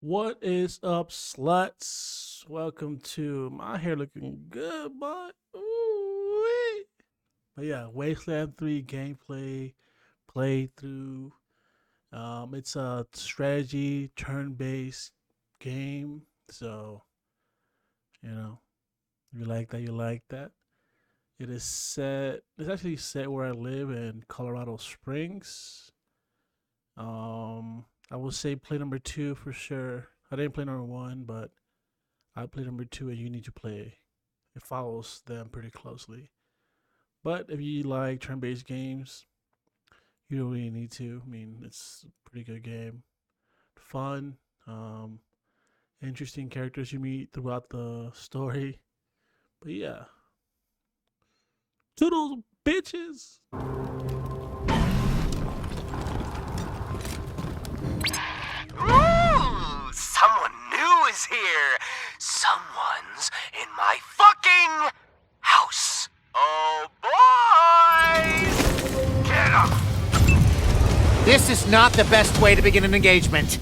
What is up, sluts? Welcome to my hair looking good, boy. Ooh-wee. But yeah, Wasteland 3 gameplay playthrough. It's a strategy turn-based game. So, if you like that, you like that. It is set. It's actually set where I live in Colorado Springs. I will say play number 2 for sure. I didn't play number 1, but I played number 2, and you need to play. It follows them pretty closely. But if you like turn-based games, you don't really need to. I mean, it's a pretty good game. Fun, interesting characters you meet throughout the story. But yeah, toodles, bitches. Ooh, someone new is here. Someone's in my fucking house. Oh, boys! Get up! This is not the best way to begin an engagement.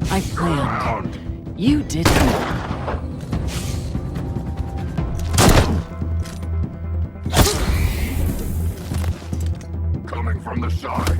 I planned. You didn't. Coming from the side.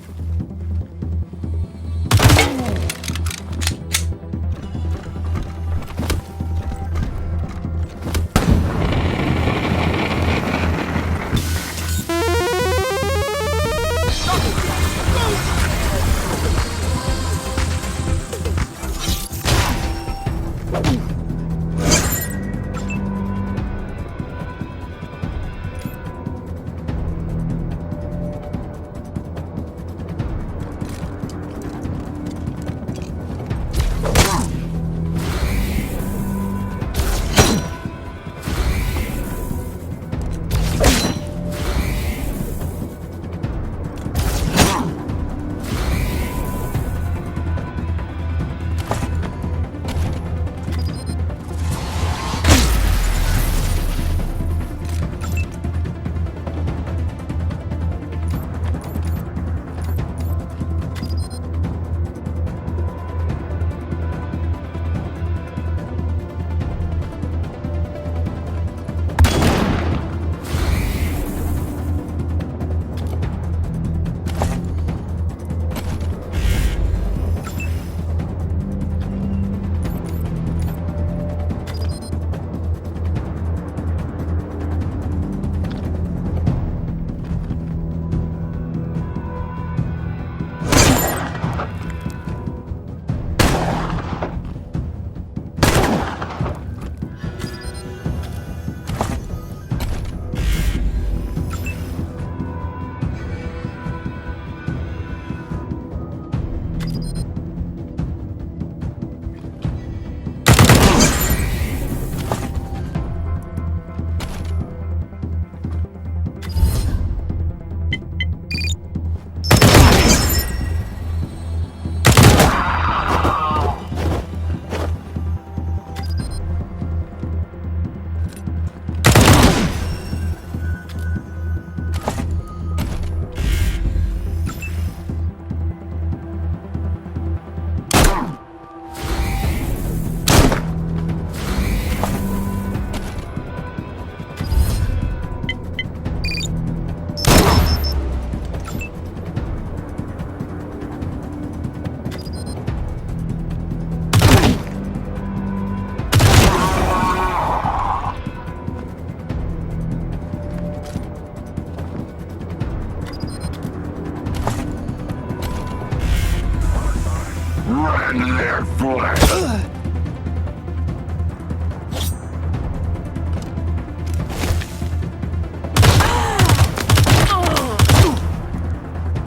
rend their flesh.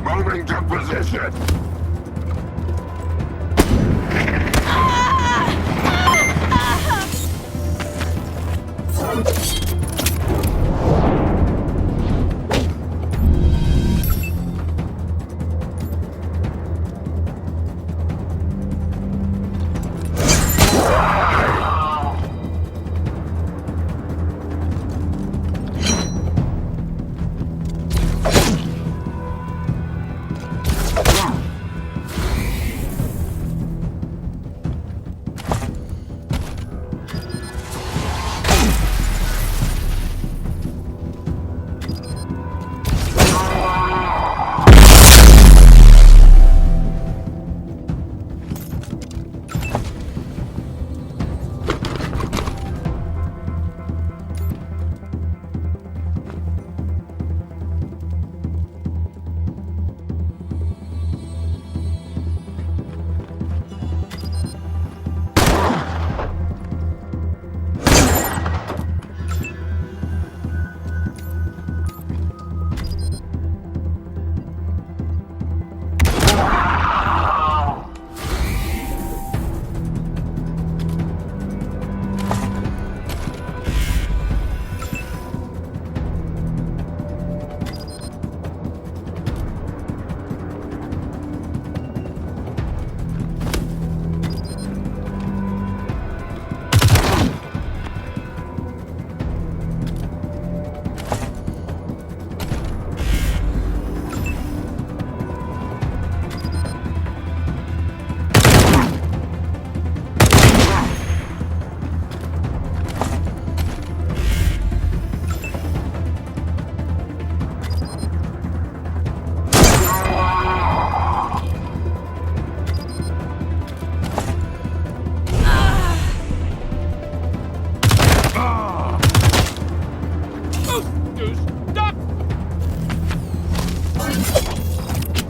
Moving to position.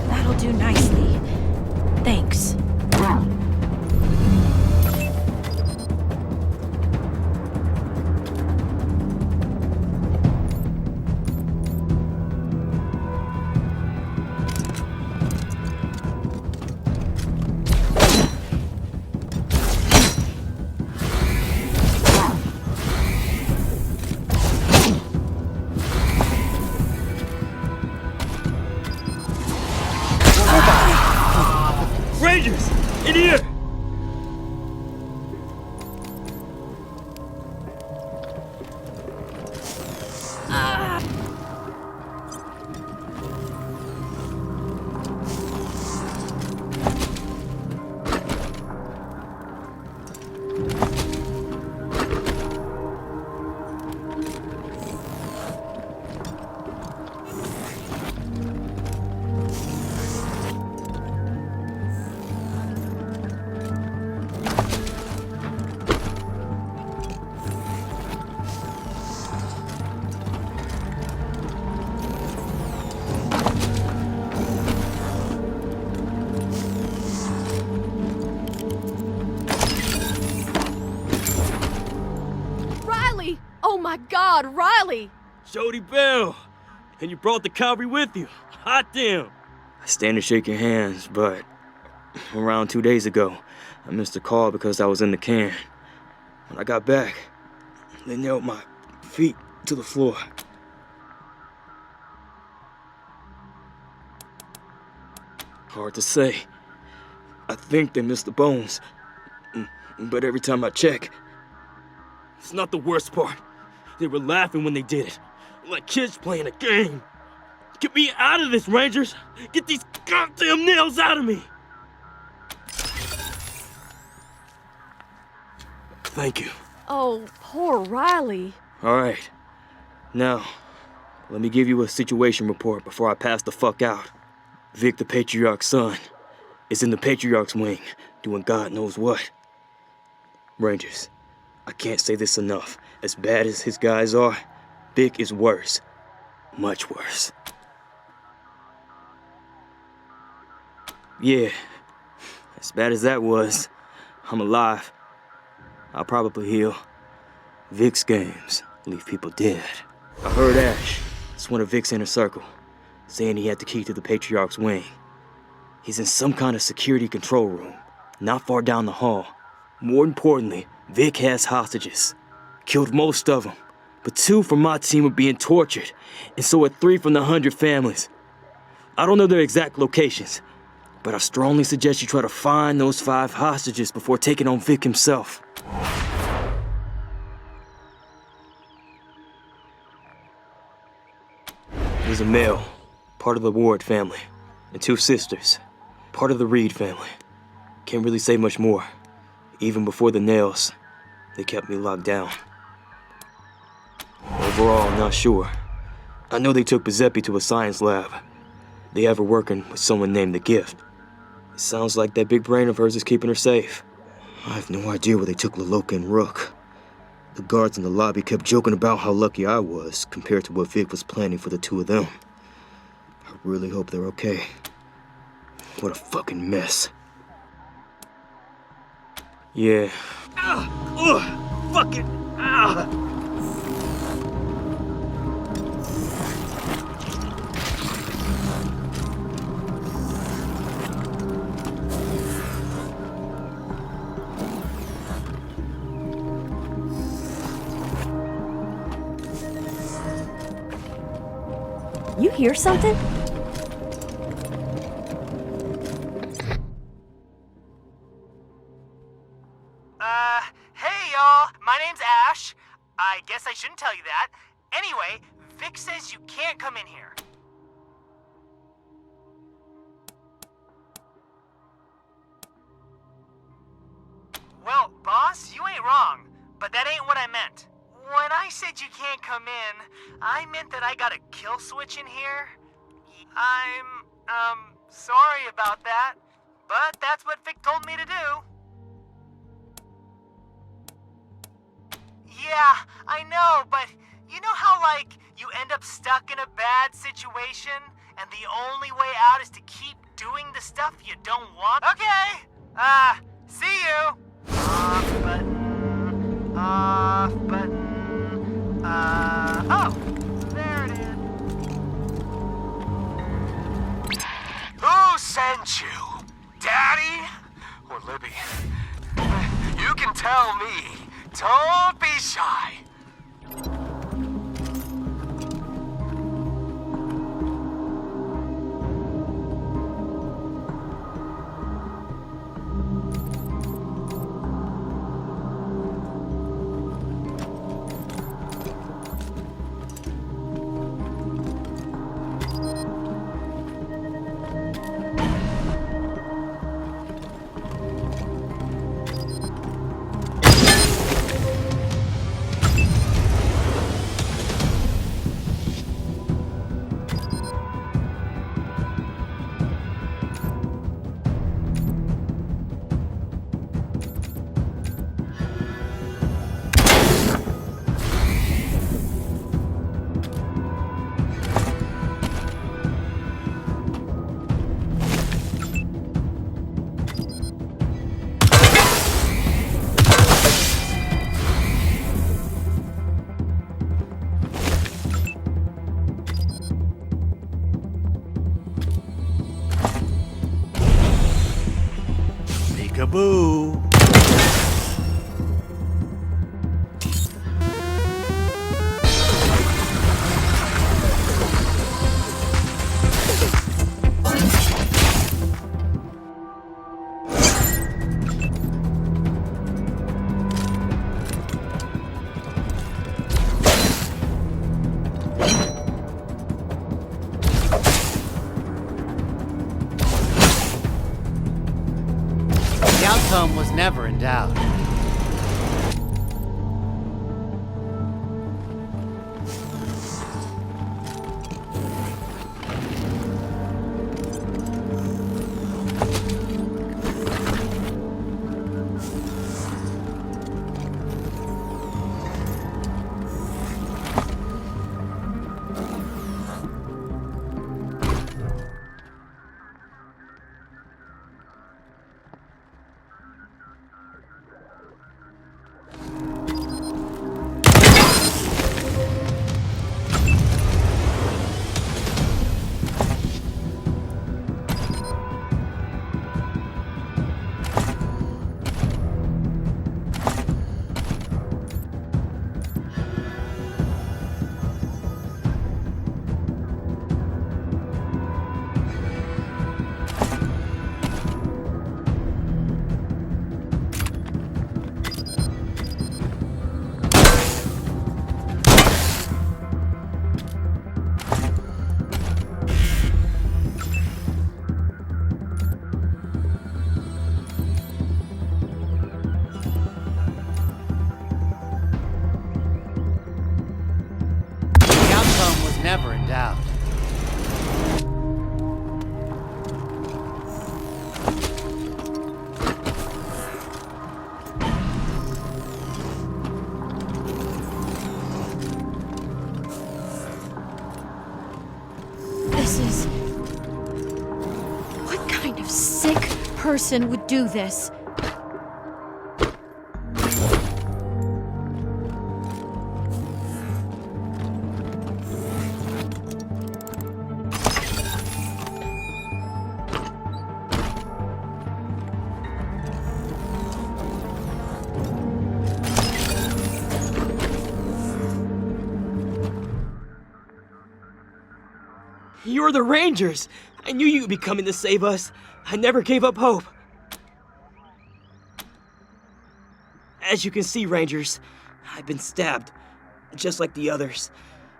That'll do nicely. Thanks. Rangers! In here! Riley! Oh my God, Riley! Jody Bell! And you brought the cavalry with you. Hot damn! I stand to shake your hands, but around 2 days ago, I missed a call because I was in the can. When I got back, they nailed my feet to the floor. Hard to say. I think they missed the bones. But every time I check, it's not the worst part. They were laughing when they did it. Like kids playing a game. Get me out of this, Rangers! Get these goddamn nails out of me! Thank you. Oh, poor Riley. All right. Now, let me give you a situation report before I pass the fuck out. Vic, the Patriarch's son, is in the Patriarch's wing, doing God knows what. Rangers, I can't say this enough. As bad as his guys are, Vic is worse. Much worse. Yeah, As bad as that was, I'm alive. I'll probably heal. Vic's games leave people dead. I heard Ash, it's one of Vic's inner circle, saying he had the key to the Patriarch's wing. He's in some kind of security control room, not far down the hall. More importantly, Vic has hostages. Killed most of them, but 2 from my team are being tortured, and so are 3 from the 100 families. I don't know their exact locations, but I strongly suggest you try to find those 5 hostages before taking on Vic himself. There's a male, part of the Ward family, and 2 sisters, part of the Reed family. Can't really say much more. Even before the nails, they kept me locked down. Overall, I'm not sure. I know they took Giuseppe to a science lab. They have her working with someone named The Gift. It sounds like that big brain of hers is keeping her safe. I have no idea where they took Laloka and Rook. The guards in the lobby kept joking about how lucky I was compared to what Vic was planning for the 2 of them. I really hope they're okay. What a fucking mess. Yeah. Fuck it! You hear something? Hey y'all, my name's Ash. I guess I shouldn't tell you that. Anyway, Vic says you can't come in here. Well, boss, you ain't wrong, but that ain't what I meant. When I said you can't come in, I meant that I got a kill switch in here. I'm, sorry about that, but that's what Vic told me to do. Yeah, I know, but you know how, like, you end up stuck in a bad situation, and the only way out is to keep doing the stuff you don't want? Okay, see you! Off button, oh, there it is. Who sent you? Daddy? Or Libby? You can tell me. Don't be shy. Peekaboo. The outcome was never in doubt. find out. This is... What kind of sick person would do this? You're the Rangers! I knew you'd be coming to save us. I never gave up hope. As you can see, Rangers, I've been stabbed, just like the others.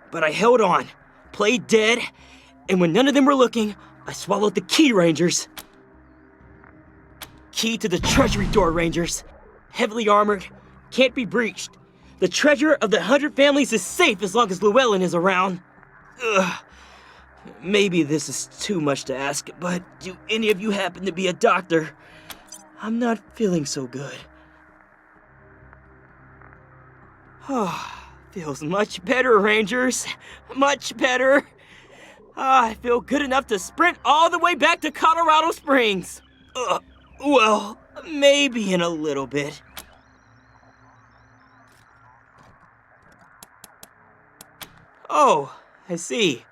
But I held on, played dead, and when none of them were looking, I swallowed the key, Rangers. Key to the treasury door, Rangers. Heavily armored, can't be breached. The treasure of the 100 families is safe as long as Llewellyn is around. Ugh. Maybe this is too much to ask, but do any of you happen to be a doctor? I'm not feeling so good. Oh, feels much better, Rangers. Much better. I feel good enough to sprint all the way back to Colorado Springs. Well, maybe in a little bit. Oh, I see.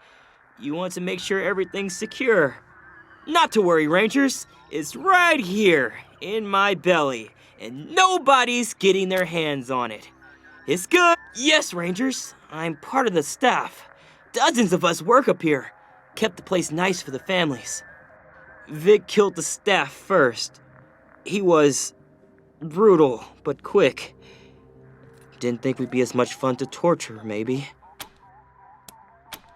You want to make sure everything's secure. Not to worry, Rangers. It's right here in my belly, and nobody's getting their hands on it. It's good. Yes, Rangers. I'm part of the staff. Dozens of us work up here. Kept the place nice for the families. Vic killed the staff first. He was brutal, but quick. Didn't think we'd be as much fun to torture, maybe.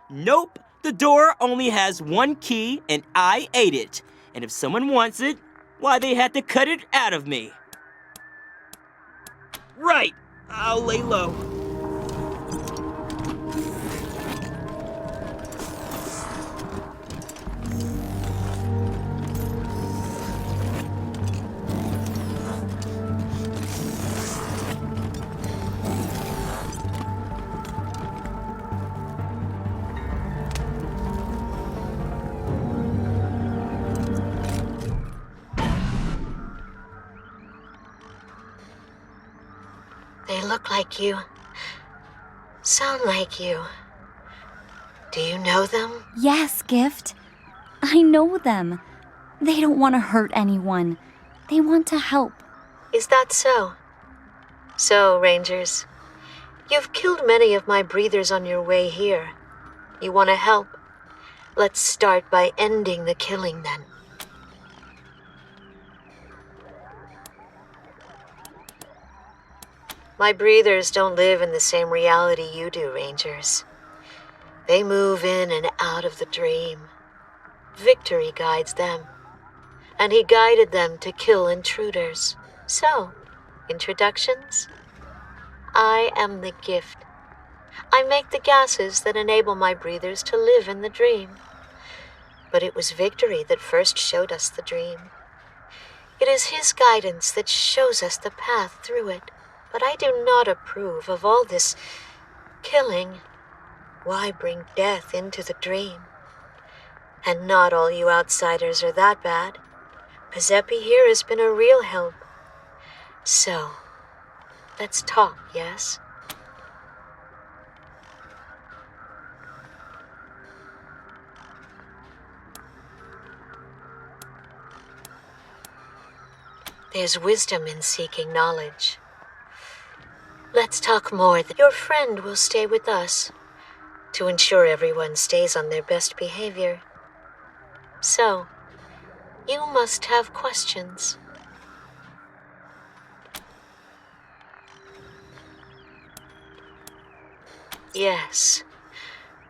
Nope. The door only has one key, and I ate it. And if someone wants it, why, they had to cut it out of me. Right. I'll lay low. They look like you. Sound like you. Do you know them? Yes, Gift. I know them. They don't want to hurt anyone. They want to help. Is that so? So, Rangers, you've killed many of my breathers on your way here. You want to help? Let's start by ending the killing then. My breathers don't live in the same reality you do, Rangers. They move in and out of the dream. Victory guides them, and he guided them to kill intruders. So, introductions? I am the gift. I make the gases that enable my breathers to live in the dream. But it was Victory that first showed us the dream. It is his guidance that shows us the path through it. But I do not approve of all this killing. Why bring death into the dream? And not all you outsiders are that bad. Giuseppe here has been a real help. So, let's talk, yes? There's wisdom in seeking knowledge. Let's talk more. Your friend will stay with us to ensure everyone stays on their best behavior. So, you must have questions. Yes,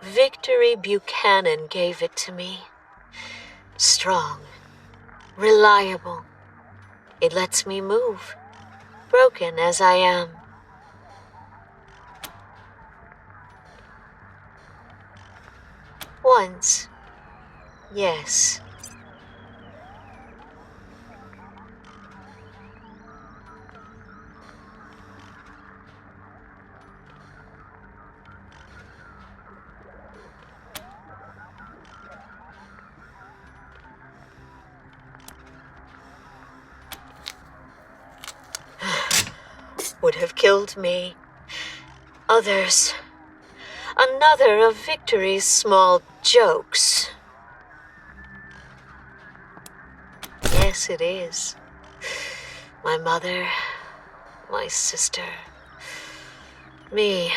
Victory Buchanan gave it to me. Strong, reliable. It lets me move, broken as I am. Once, yes. Would have killed me. Others. Another of Victory's small jokes. Yes, it is. My mother, my sister, me.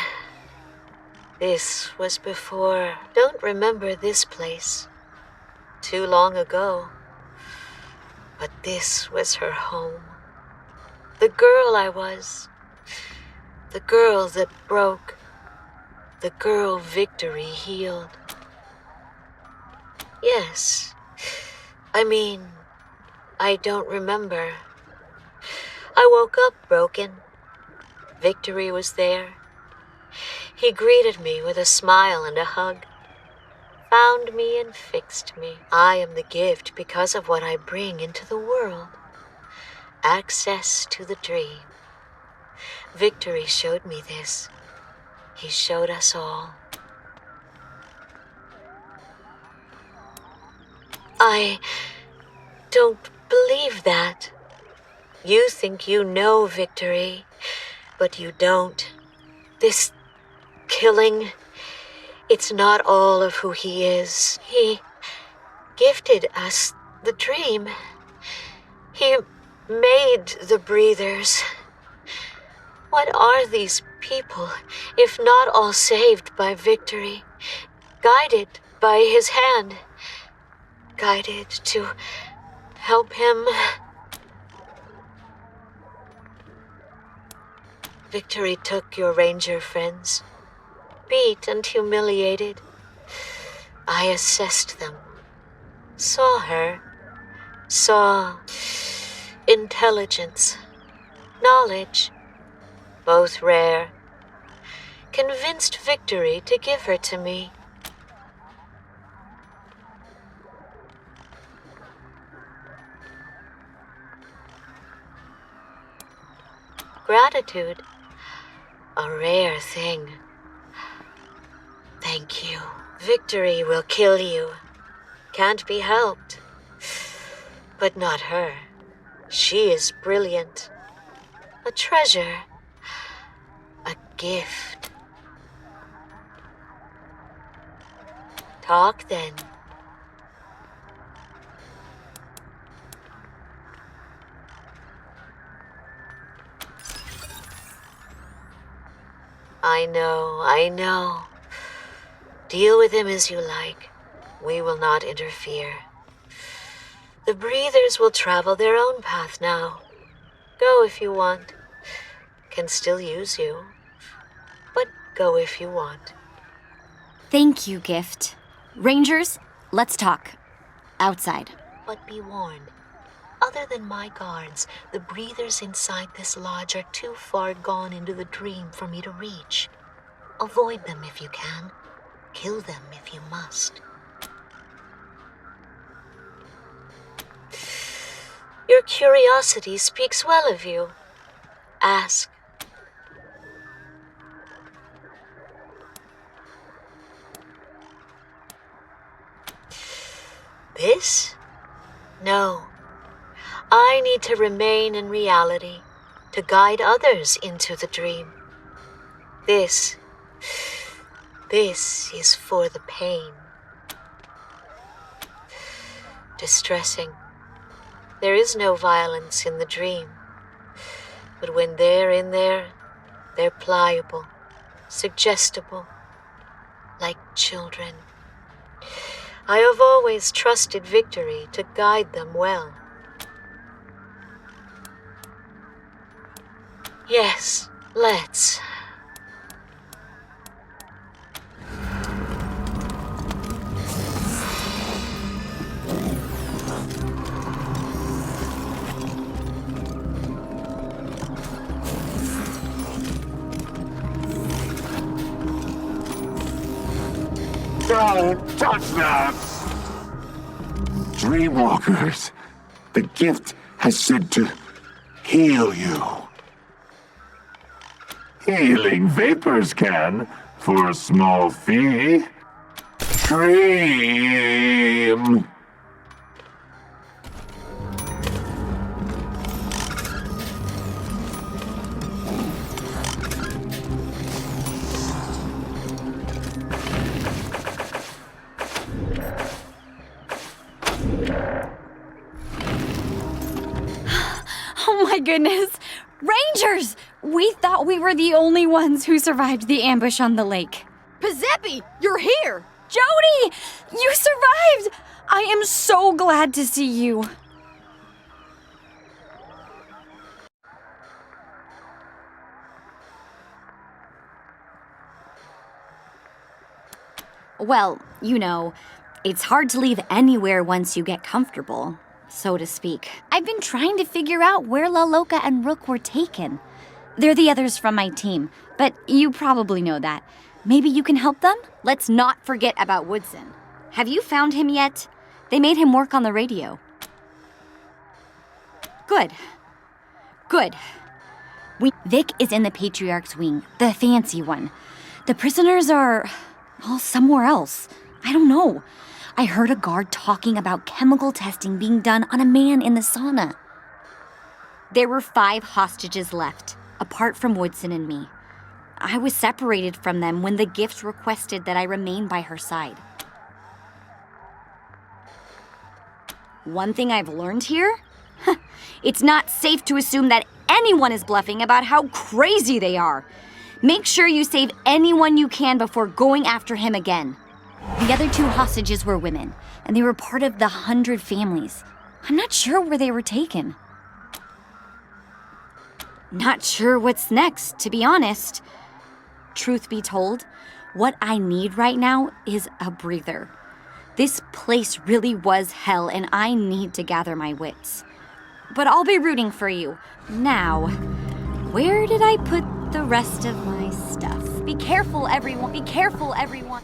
This was before. Don't remember this place. Too long ago. But this was her home. The girl I was. The girl that broke. The girl Victory healed. Yes. I mean, I don't remember. I woke up broken. Victory was there. He greeted me with a smile and a hug. Found me and fixed me. I am the gift because of what I bring into the world. Access to the dream. Victory showed me this. He showed us all. I don't believe that. You think you know Victory, but you don't. This killing, it's not all of who he is. He gifted us the dream. He made the breathers. What are these people, if not all saved by Victory, guided by his hand, guided to help him? Victory took your ranger friends, beat and humiliated. I assessed them, saw her, saw intelligence, knowledge, both rare, convinced Victory to give her to me. Gratitude, a rare thing. Thank you. Victory will kill you. Can't be helped. But not her. She is brilliant. A treasure. A gift. Talk then. I know. Deal with him as you like. We will not interfere. The breathers will travel their own path now. Go if you want. Can still use you. But go if you want. Thank you, Gift. Rangers, let's talk. Outside. But be warned. Other than my guards, the breathers inside this lodge are too far gone into the dream for me to reach. Avoid them if you can. Kill them if you must. Your curiosity speaks well of you. Ask. This? No. I need to remain in reality, to guide others into the dream. This is for the pain. Distressing. There is no violence in the dream. But when they're in there, they're pliable, suggestible, like children. I have always trusted Victory to guide them well. Yes, let's. Don't touch that! Dreamwalkers, the gift has said to heal you. Healing vapors can, for a small fee. Dream! Oh my goodness! Rangers! We thought we were the only ones who survived the ambush on the lake. Giuseppe, you're here! Jody! You survived! I am so glad to see you. Well, you know, it's hard to leave anywhere once you get comfortable, so to speak. I've been trying to figure out where La Loca and Rook were taken. They're the others from my team, but you probably know that. Maybe you can help them? Let's not forget about Woodson. Have you found him yet? They made him work on the radio. Good. Good. Vic is in the Patriarch's wing, the fancy one. The prisoners are, well, somewhere else. I don't know. I heard a guard talking about chemical testing being done on a man in the sauna. There were 5 hostages left, apart from Woodson and me. I was separated from them when the gift requested that I remain by her side. One thing I've learned here? It's not safe to assume that anyone is bluffing about how crazy they are. Make sure you save anyone you can before going after him again. The other 2 hostages were women, and they were part of the 100 families. I'm not sure where they were taken. Not sure what's next, to be honest. Truth be told, what I need right now is a breather. This place really was hell, and I need to gather my wits. But I'll be rooting for you. Now, where did I put the rest of my stuff? Be careful, everyone. Be careful, everyone.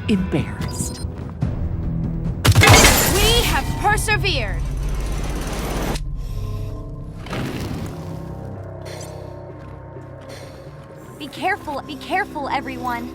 Embarrassed. We have persevered. Be careful, everyone.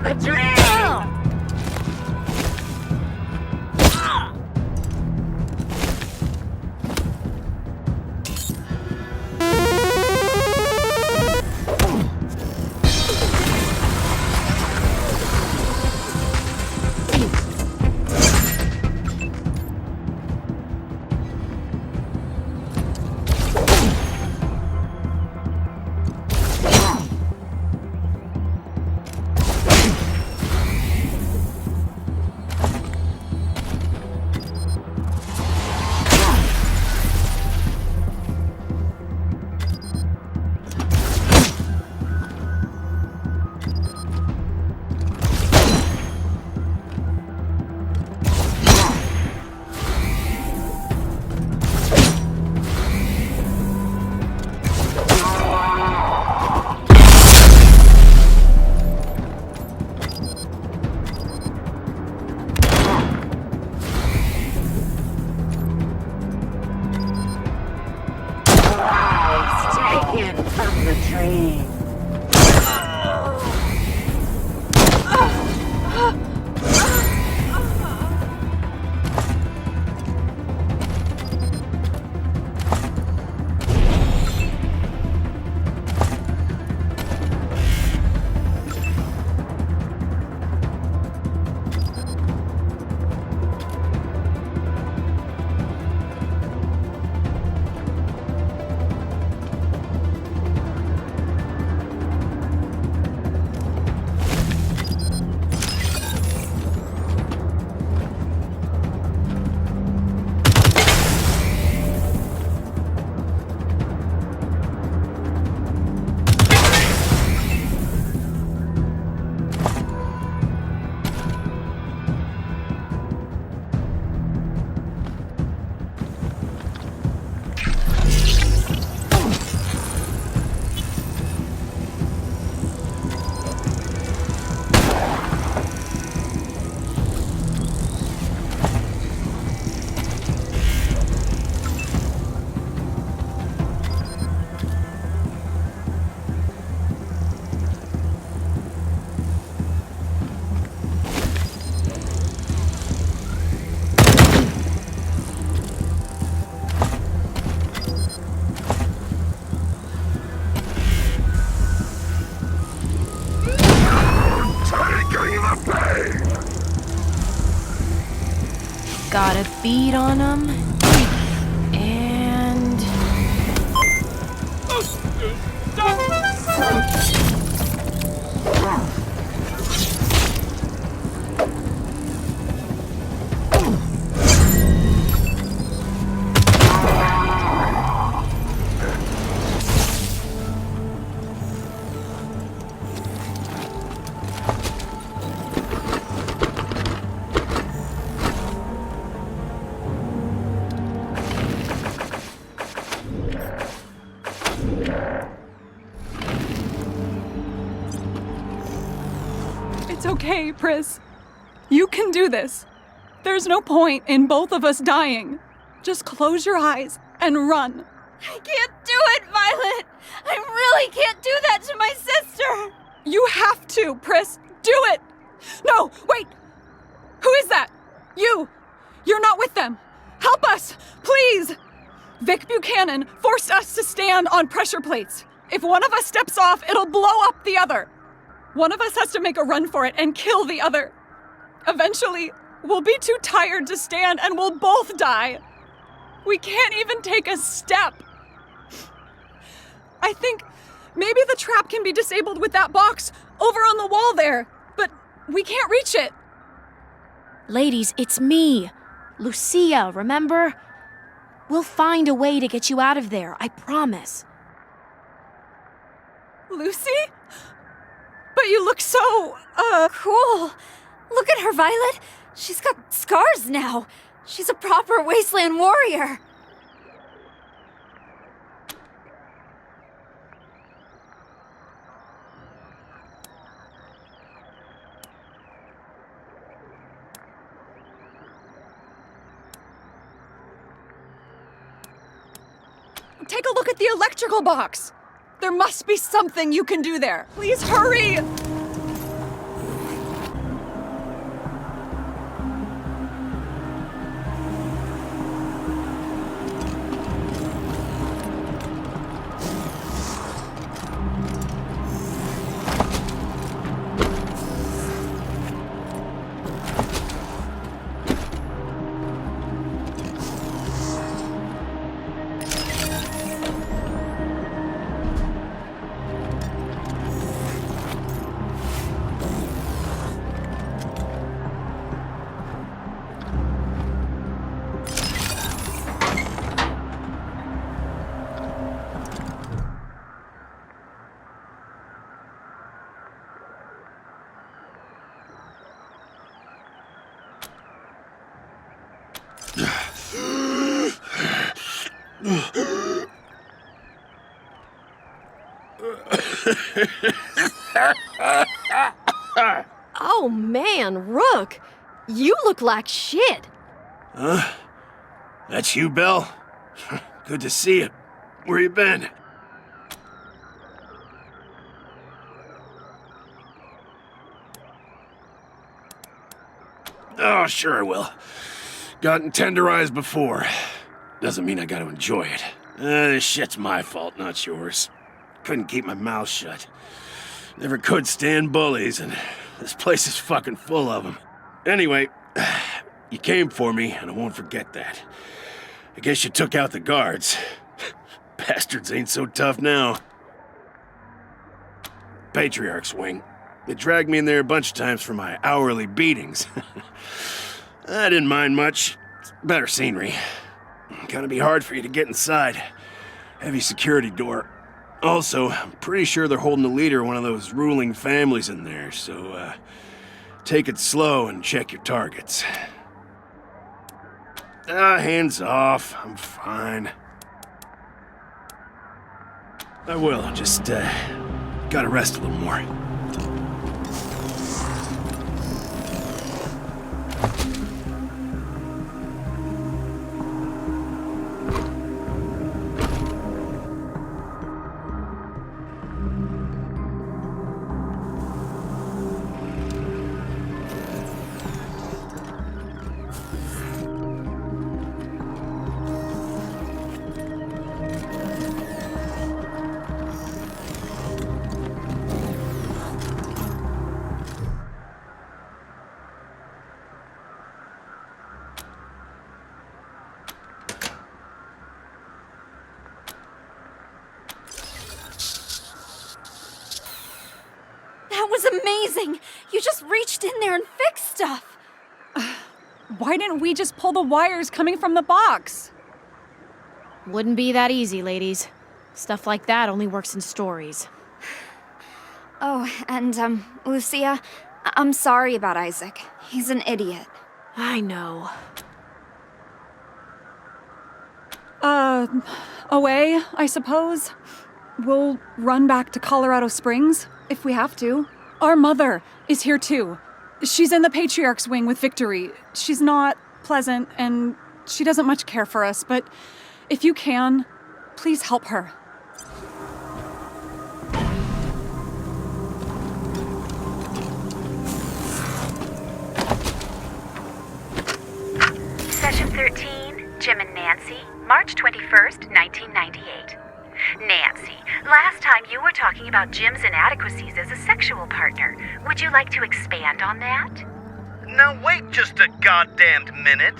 the dream! Taken from the dream. Got a bead on him. And... It's okay, Pris. You can do this. There's no point in both of us dying. Just close your eyes and run. I can't do it, Violet! I really can't do that to my sister! You have to, Pris. Do it! No, wait! Who is that? You! You're not with them! Help us, please! Vic Buchanan forced us to stand on pressure plates. If one of us steps off, it'll blow up the other. One of us has to make a run for it and kill the other. Eventually, we'll be too tired to stand and we'll both die. We can't even take a step. I think maybe the trap can be disabled with that box over on the wall there, but we can't reach it. Ladies, it's me. Lucia, remember? We'll find a way to get you out of there, I promise. Lucy? But you look so, Cool. Look at her, Violet. She's got scars now. She's a proper Wasteland warrior. Take a look at the electrical box. There must be something you can do there. Please hurry! Oh man, Rook! You look like shit! Huh? That's you, Belle? Good to see you. Where you been? Oh, sure I will. Gotten tenderized before. Doesn't mean I gotta enjoy it. This shit's my fault, not yours. Couldn't keep my mouth shut. Never could stand bullies, and this place is fucking full of them. Anyway, you came for me, and I won't forget that. I guess you took out the guards. Bastards ain't so tough now. Patriarch's wing. They dragged me in there a bunch of times for my hourly beatings. I didn't mind much. It's better scenery. Gonna be hard for you to get inside. Heavy security door. Also, I'm pretty sure they're holding the leader of one of those ruling families in there, so, take it slow and check your targets. Hands off. I'm fine. I will, just, gotta rest a little more. That was amazing! You just reached in there and fixed stuff! Why didn't we just pull the wires coming from the box? Wouldn't be that easy, ladies. Stuff like that only works in stories. Oh, and, Lucia, I'm sorry about Isaac. He's an idiot. I know. Away, I suppose. We'll run back to Colorado Springs, if we have to. Our mother is here too. She's in the Patriarch's wing with Victory. She's not pleasant, and she doesn't much care for us, but if you can, please help her. Session 13, Jim and Nancy, March 21st, 1998. Nancy, last time you were talking about Jim's inadequacies as a sexual partner. Would you like to expand on that? Now wait just a goddamned minute.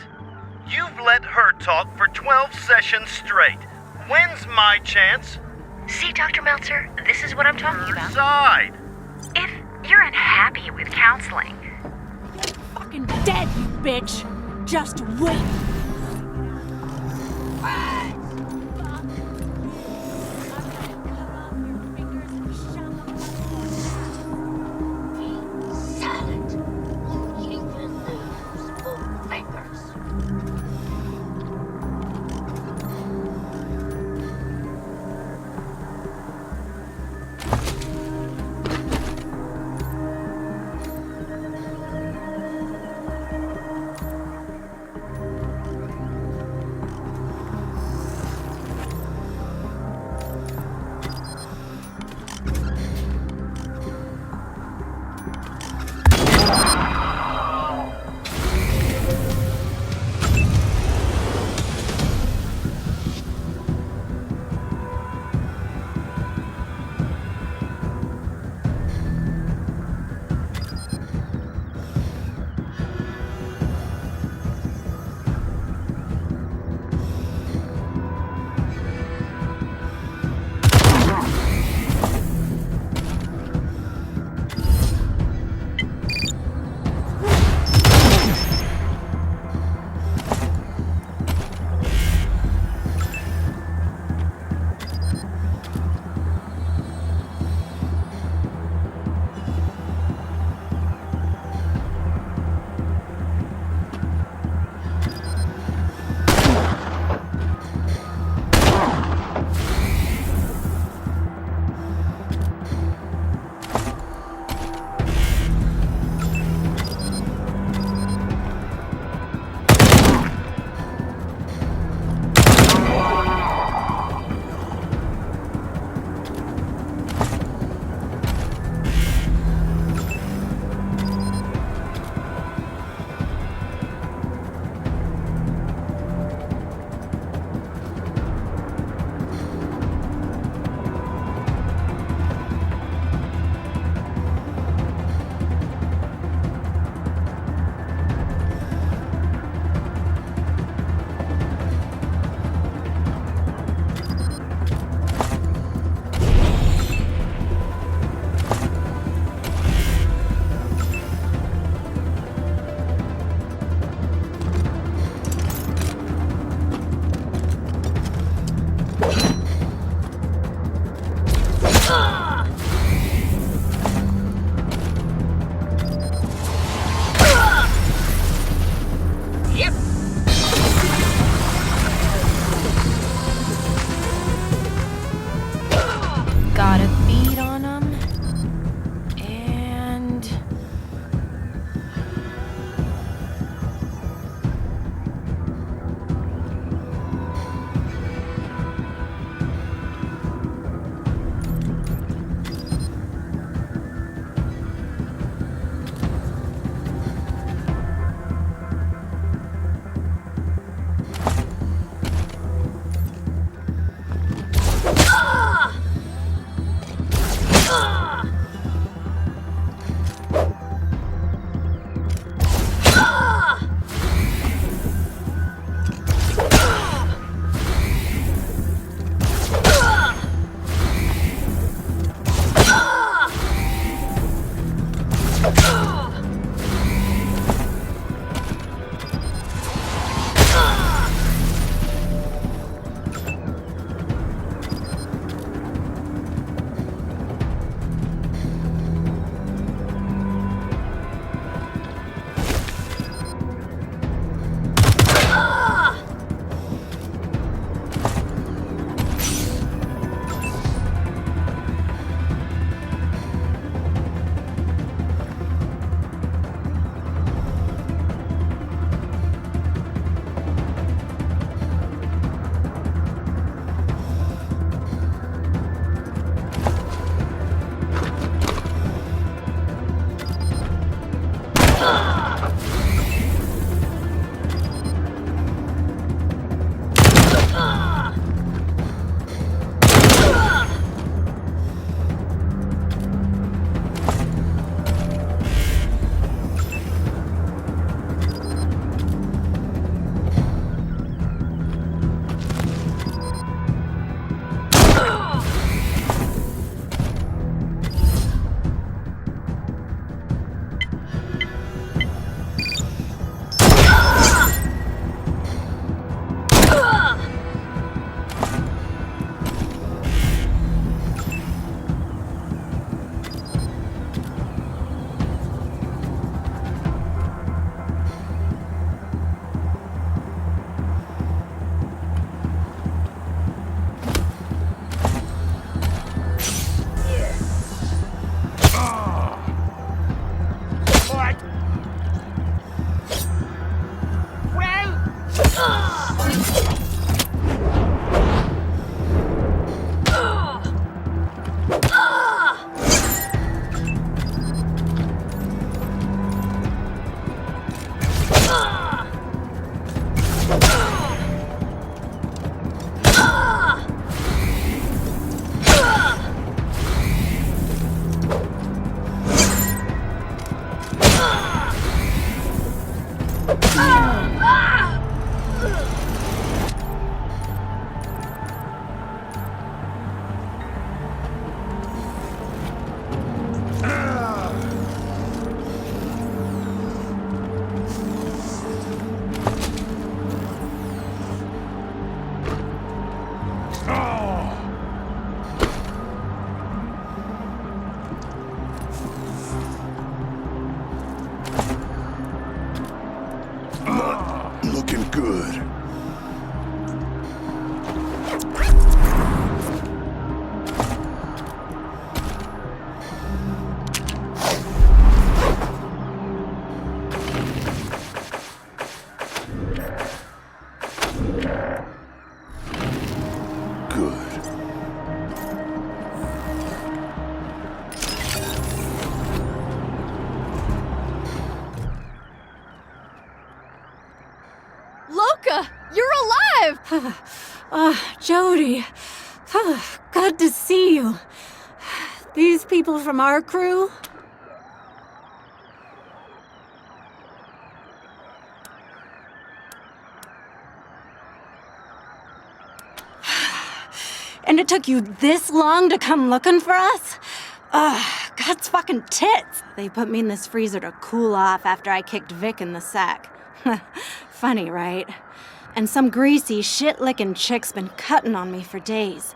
You've let her talk for 12 sessions straight. When's my chance? See, Dr. Meltzer, this is what I'm talking about. Side. If you're unhappy with counseling... Fucking dead, you bitch! Just wait! Good. Loka, you're alive! Jody. Good to see you. These people from our crew? And it took you this long to come looking for us? God's fucking tits. They put me in this freezer to cool off after I kicked Vic in the sack. Funny, right? And some greasy, shit-licking chick's been cutting on me for days.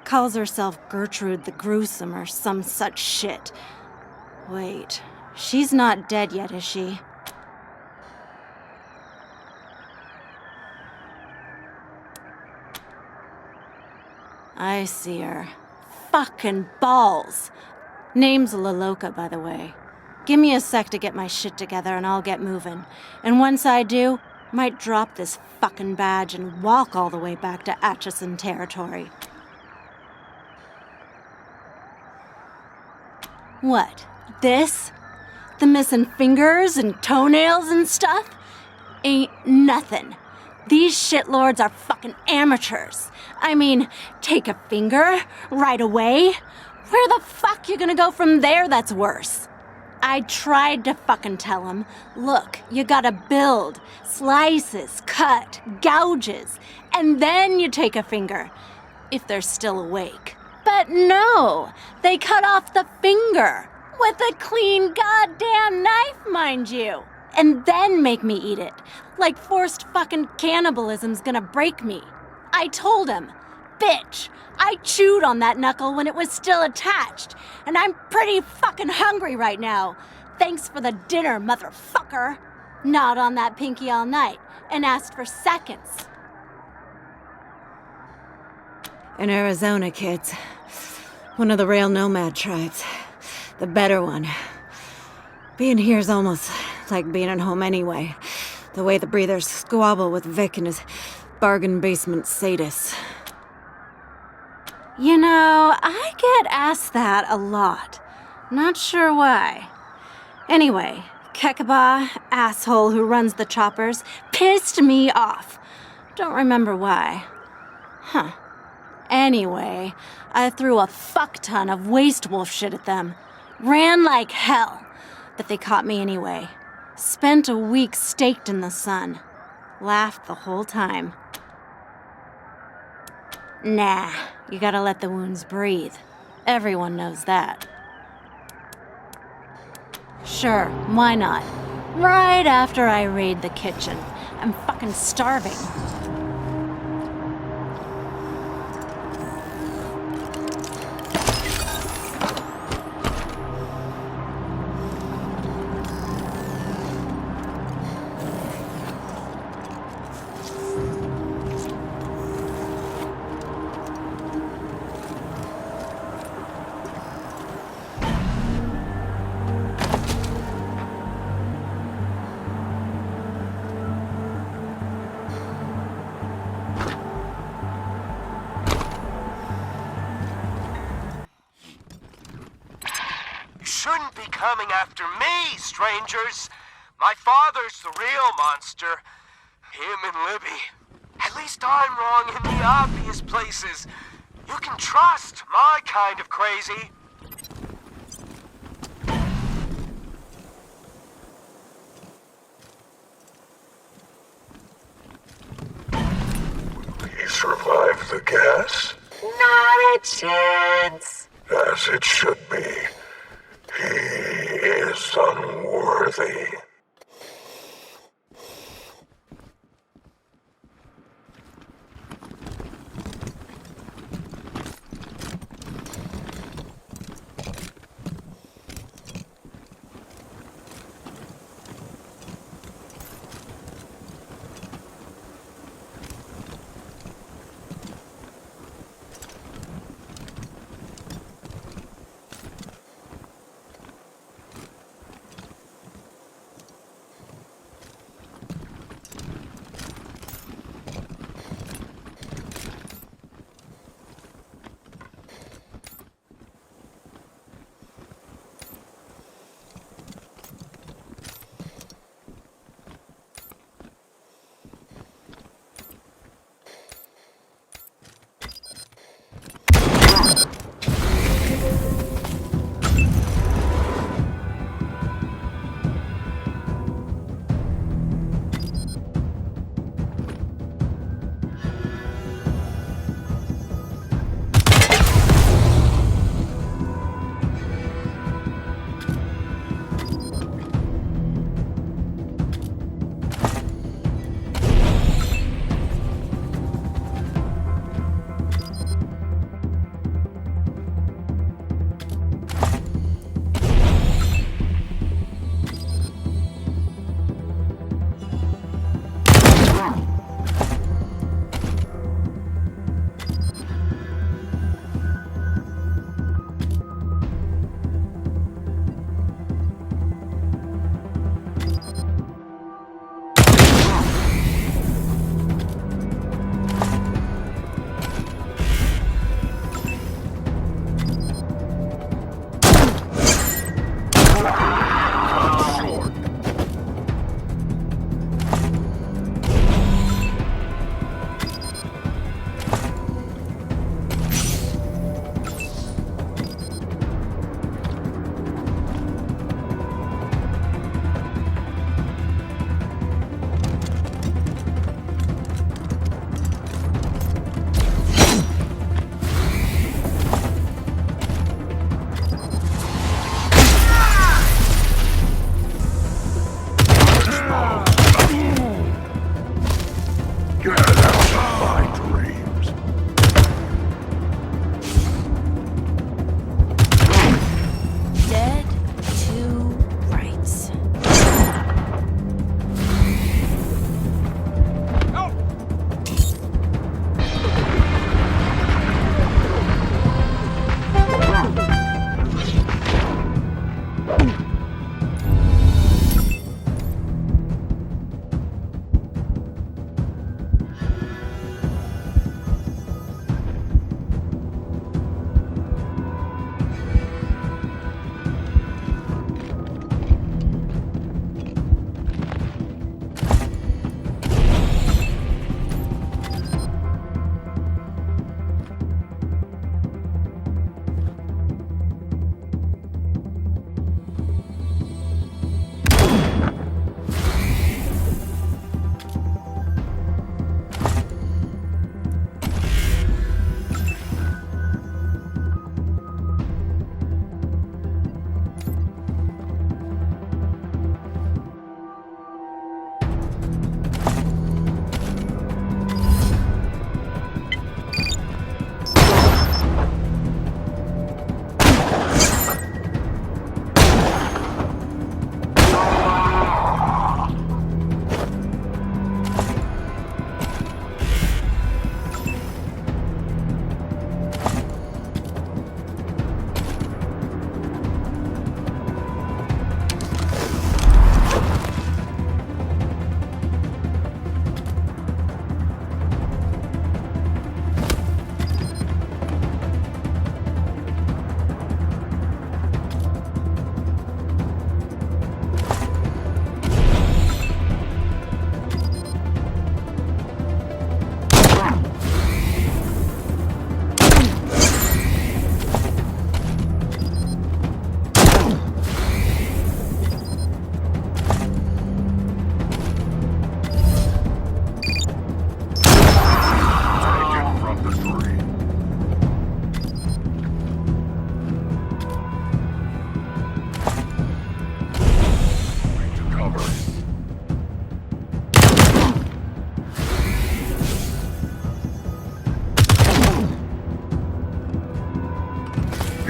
Calls herself Gertrude the Gruesome or some such shit. Wait, she's not dead yet, is she? I see her. Fucking balls. Name's Laloka, by the way. Give me a sec to get my shit together and I'll get moving. And once I do, might drop this fucking badge and walk all the way back to Atchison territory. What? This? The missing fingers and toenails and stuff? Ain't nothing. These shitlords are fucking amateurs. I mean, take a finger right away. Where the fuck you gonna go from there that's worse? I tried to fucking tell him, look, you gotta build, slices, cut, gouges, and then you take a finger, if they're still awake. But no, they cut off the finger, with a clean goddamn knife, mind you, and then make me eat it, like forced fucking cannibalism's gonna break me. I told him, bitch, I chewed on that knuckle when it was still attached, and I'm pretty fucking hungry right now. Thanks for the dinner, motherfucker. Gnawed on that pinky all night and asked for seconds. In Arizona, kids. One of the rail nomad tribes. The better one. Being here's almost like being at home anyway. The way the breathers squabble with Vic and his bargain basement sadists. You know, I get asked that a lot. Not sure why. Anyway, Kekaba, asshole who runs the choppers, pissed me off. Don't remember why. Huh. Anyway, I threw a fuck ton of waste wolf shit at them. Ran like hell. But they caught me anyway. Spent a week staked in the sun. Laughed the whole time. Nah, you gotta let the wounds breathe. Everyone knows that. Sure, why not? Right after I raid the kitchen. I'm fucking starving. Shouldn't be coming after me, strangers. My father's the real monster. Him and Libby. At least I'm wrong in the obvious places. You can trust my kind of crazy. He survived the gas? Not a chance. As it should be. He is unworthy.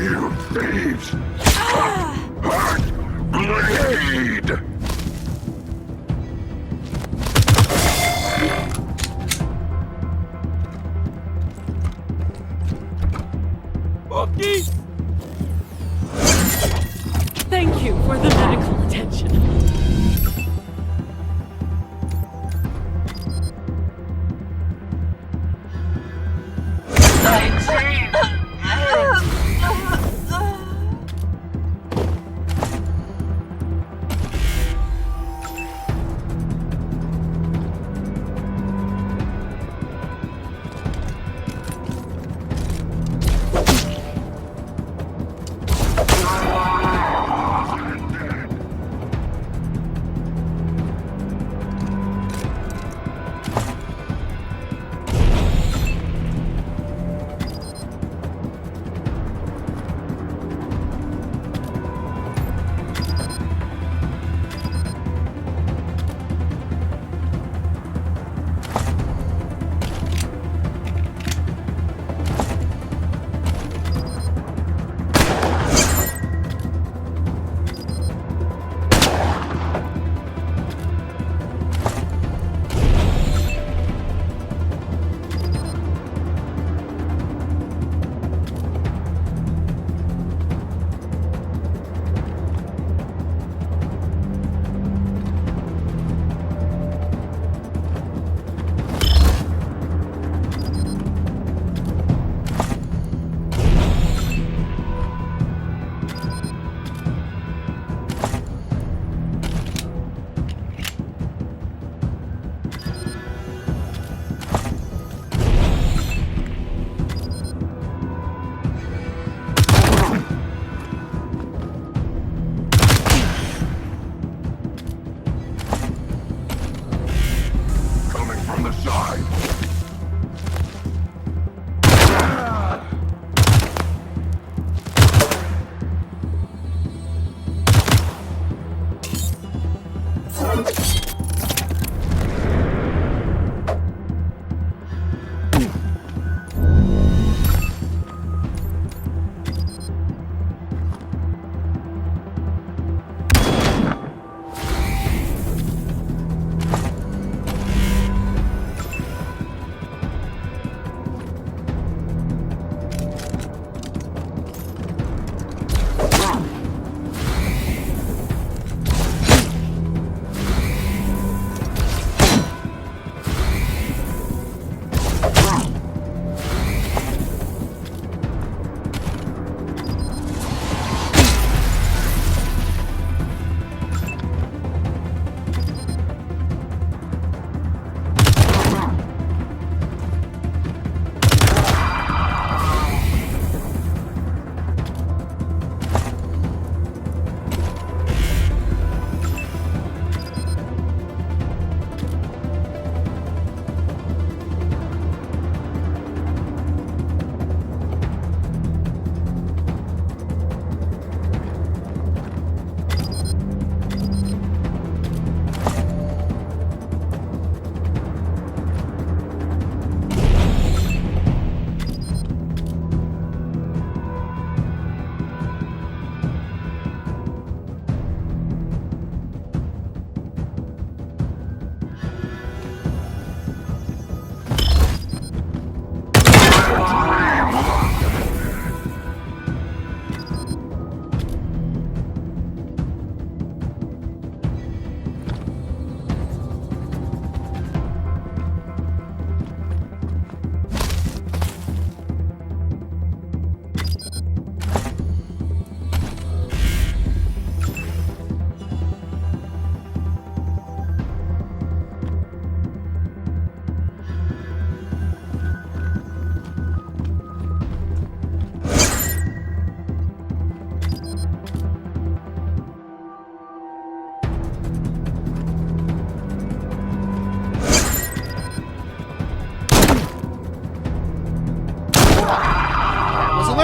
You thieves! Hot blade! Bookie! Thank you for the medical attention.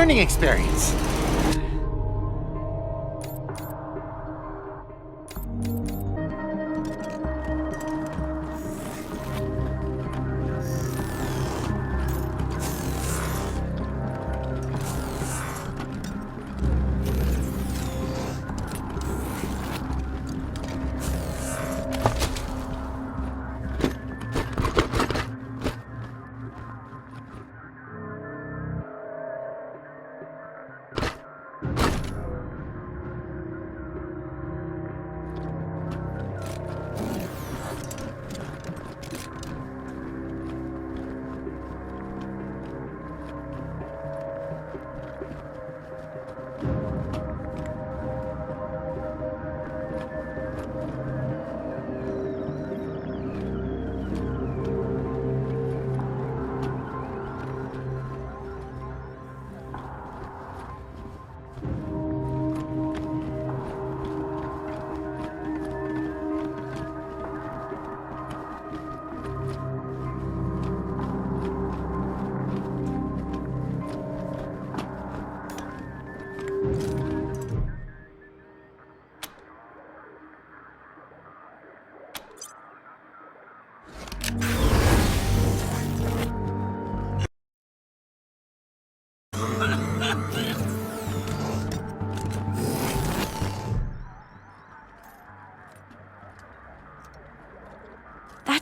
learning experience.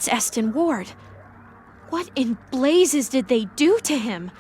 That's Eston Ward. What in blazes did they do to him?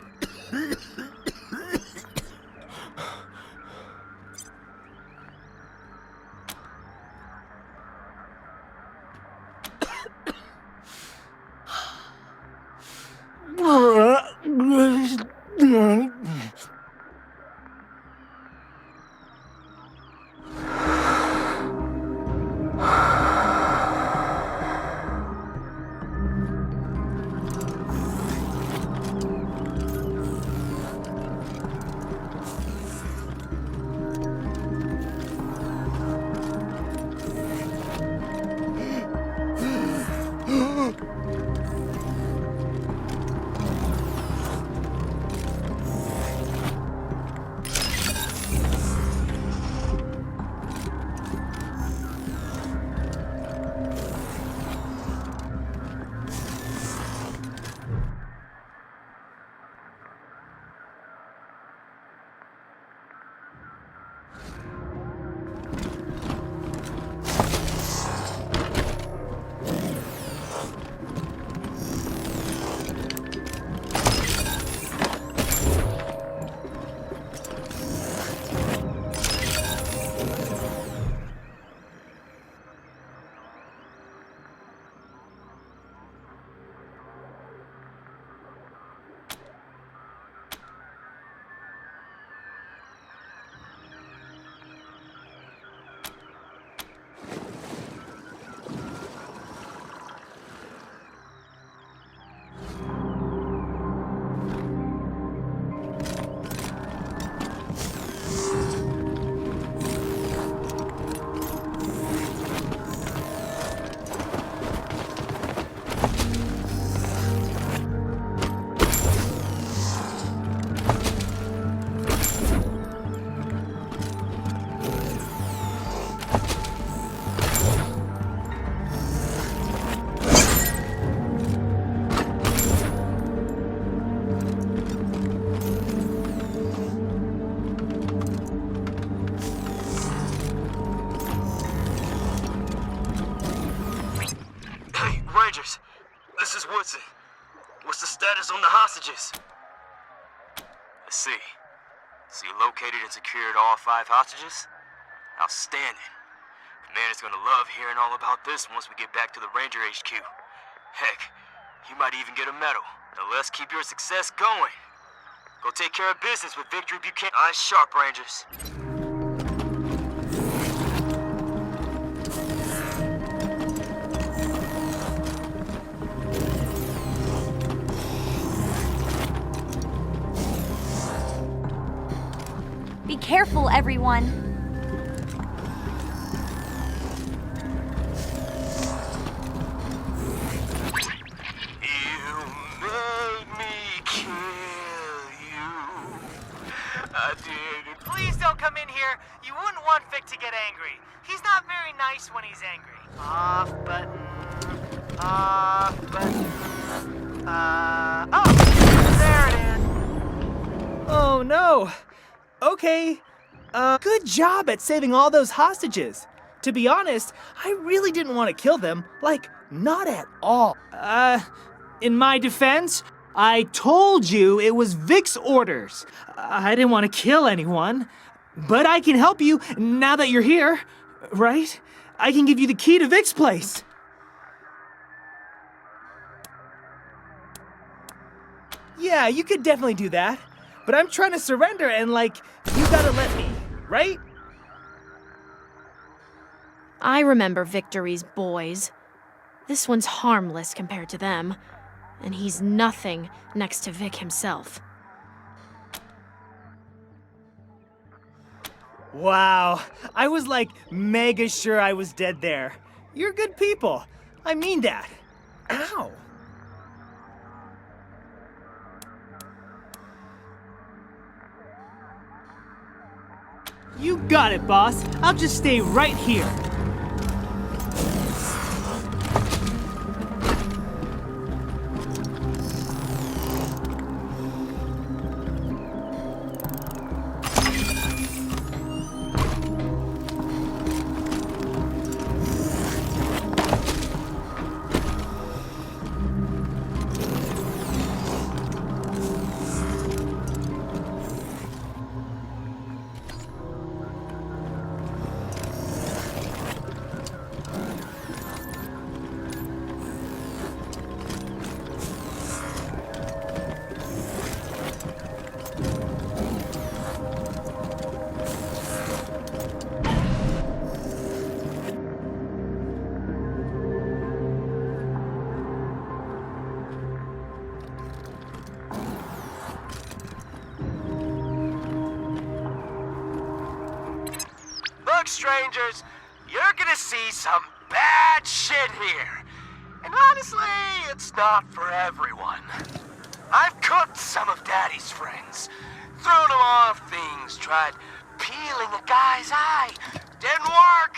Rangers, this is Woodson. What's the status on the hostages? Let's see. So you located and secured all 5 hostages? Outstanding. Commander's gonna love hearing all about this once we get back to the Ranger HQ. Heck, you might even get a medal. Now let's keep your success going. Go take care of business with Victory Buchanan. Eyes sharp, Rangers. Be careful, everyone. You made me kill you. I did. Please don't come in here. You wouldn't want Vic to get angry. He's not very nice when he's angry. Off button. Off button. Oh! There it is. Oh no! Okay, good job at saving all those hostages. To be honest, I really didn't want to kill them. Like, not at all. In my defense, I told you it was Vic's orders. I didn't want to kill anyone. But I can help you now that you're here, right? I can give you the key to Vic's place. Yeah, you could definitely do that. But I'm trying to surrender and, like, you gotta let me, right? I remember Victory's boys. This one's harmless compared to them. And he's nothing next to Vic himself. Wow, I was like mega sure I was dead there. You're good people. I mean that. Ow. You got it, boss. I'll just stay right here. strangers, you're gonna see some bad shit here. And honestly, it's not for everyone. I've cooked some of Daddy's friends, thrown them off things, tried peeling a guy's eye. Didn't work.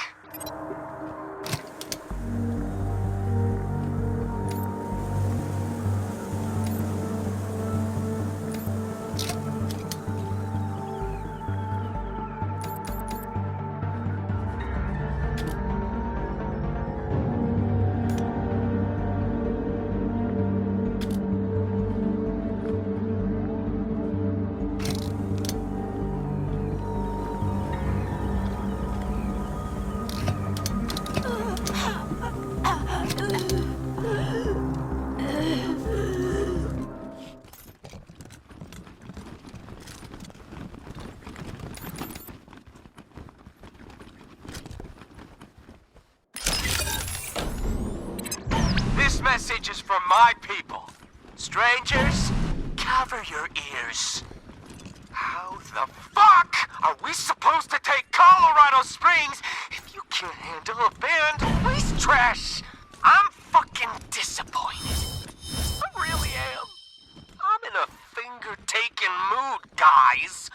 This message is from my people. Strangers, cover your ears. How the fuck are we supposed to take Colorado Springs if you can't handle abandoned waste trash? I'm fucking disappointed. I really am. I'm in a finger-taking mood, guys.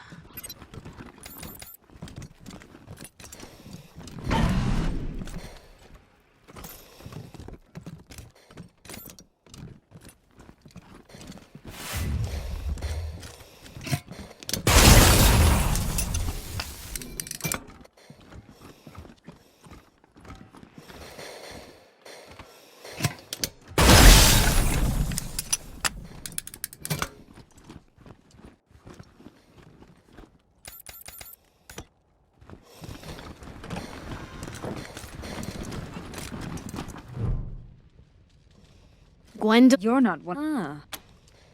Gwenda, you're not one.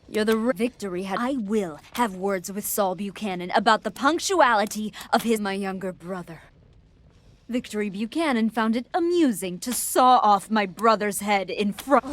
You're the Victory had. I will have words with Saul Buchanan about the punctuality of my younger brother. Victory Buchanan found it amusing to saw off my brother's head in front.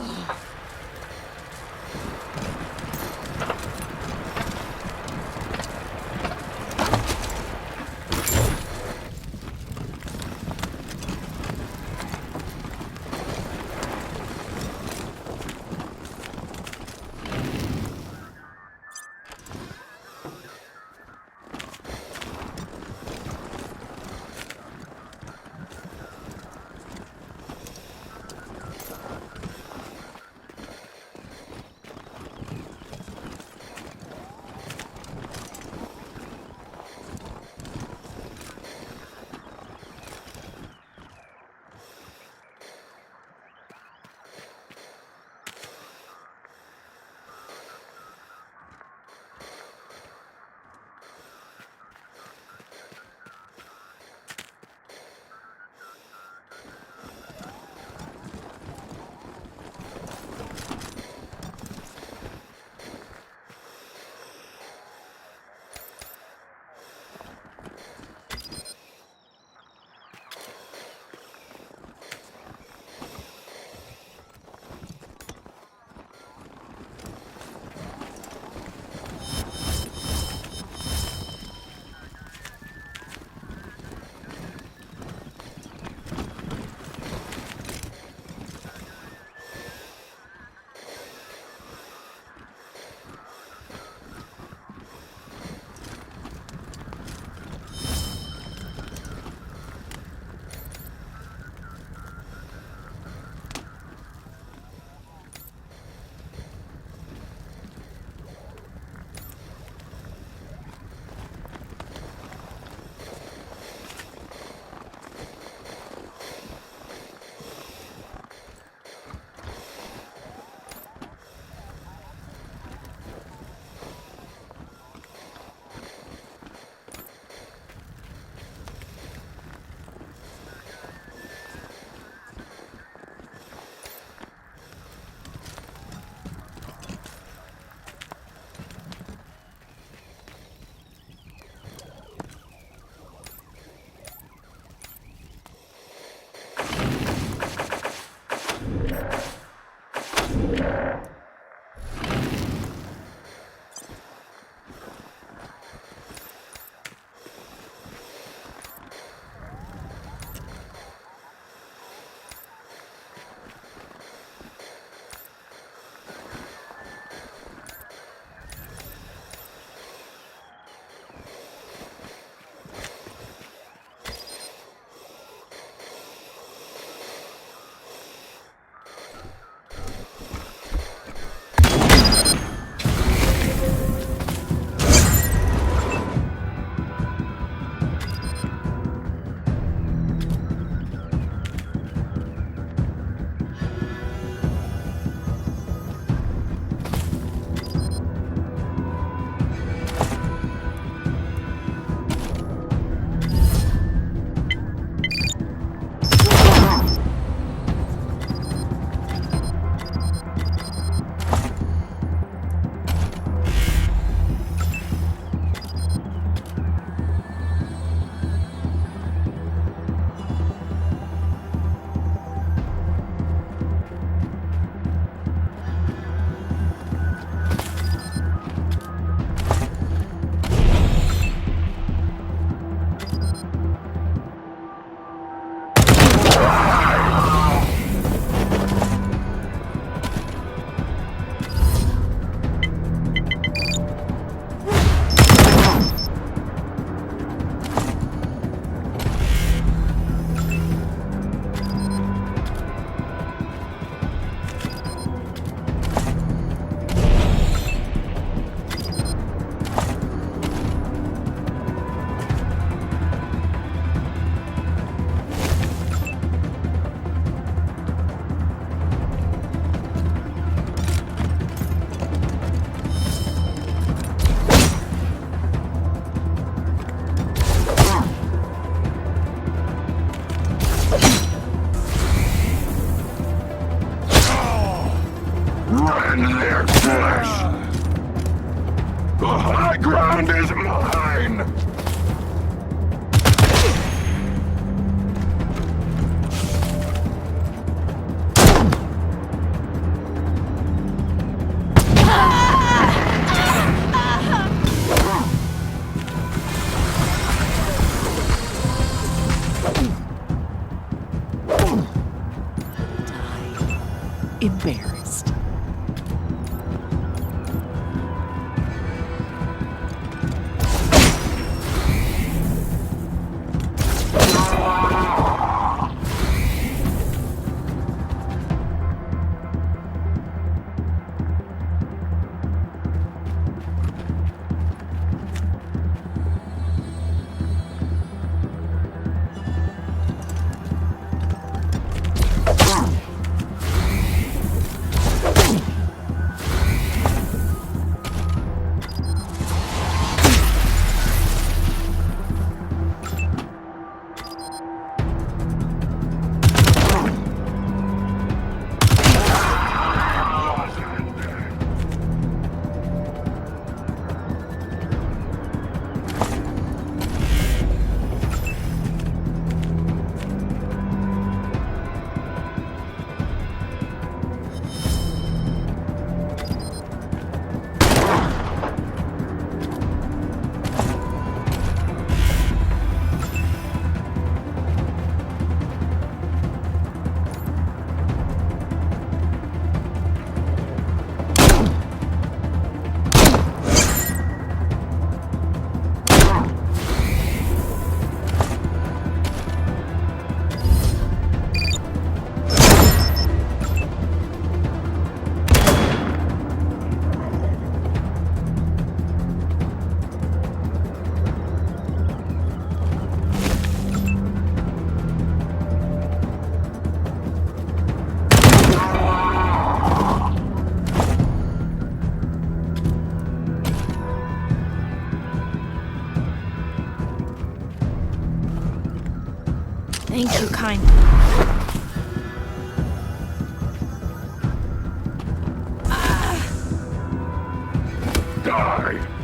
The high ground is mine! Embarrassed. Thank you kindly. Die!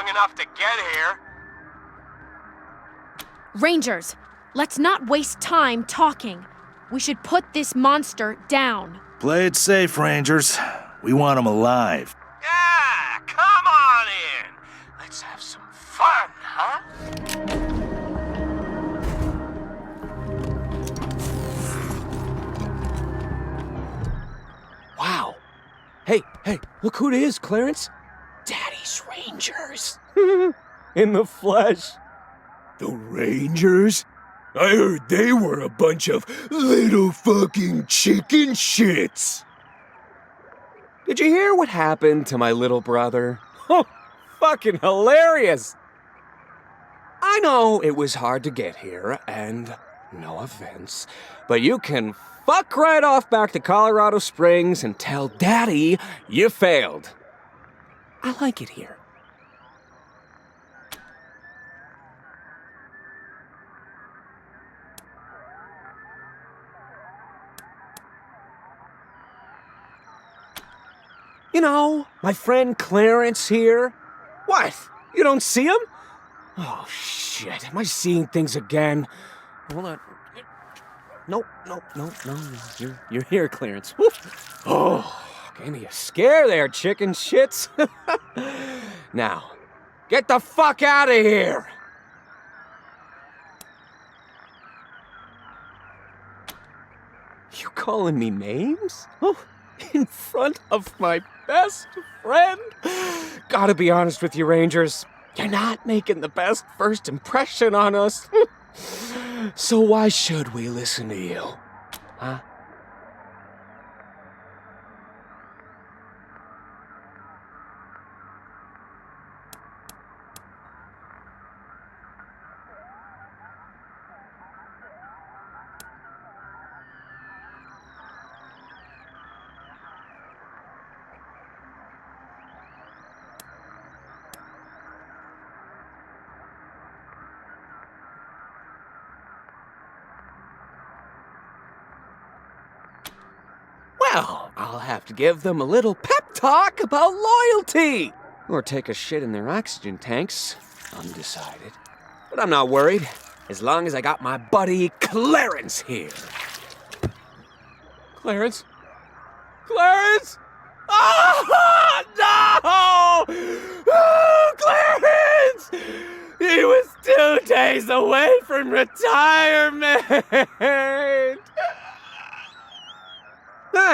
long enough to get here. Rangers, let's not waste time talking. We should put this monster down. Play it safe, Rangers. We want him alive. Yeah, come on in. Let's have some fun, huh? Wow. Hey, look who it is, Clarence. Daddy's Rangers. In the flesh. The Rangers? I heard they were a bunch of little fucking chicken shits. Did you hear what happened to my little brother? Oh, fucking hilarious. I know it was hard to get here, and no offense, but you can fuck right off back to Colorado Springs and tell Daddy you failed. I like it here. You know, my friend Clarence here. What? You don't see him? Oh, shit. Am I seeing things again? Hold on. Nope. You're here, Clarence. Woo. Oh, gave me a scare there, chicken shits. Now, get the fuck out of here. You calling me names? Oh, in front of my best friend? Gotta be honest with you, Rangers. You're not making the best first impression on us. So why should we listen to you? Huh? Well, I'll have to give them a little pep talk about loyalty. Or take a shit in their oxygen tanks. Undecided. But I'm not worried, as long as I got my buddy Clarence here. Clarence? Clarence? Oh, no! Oh, Clarence! He was 2 days away from retirement!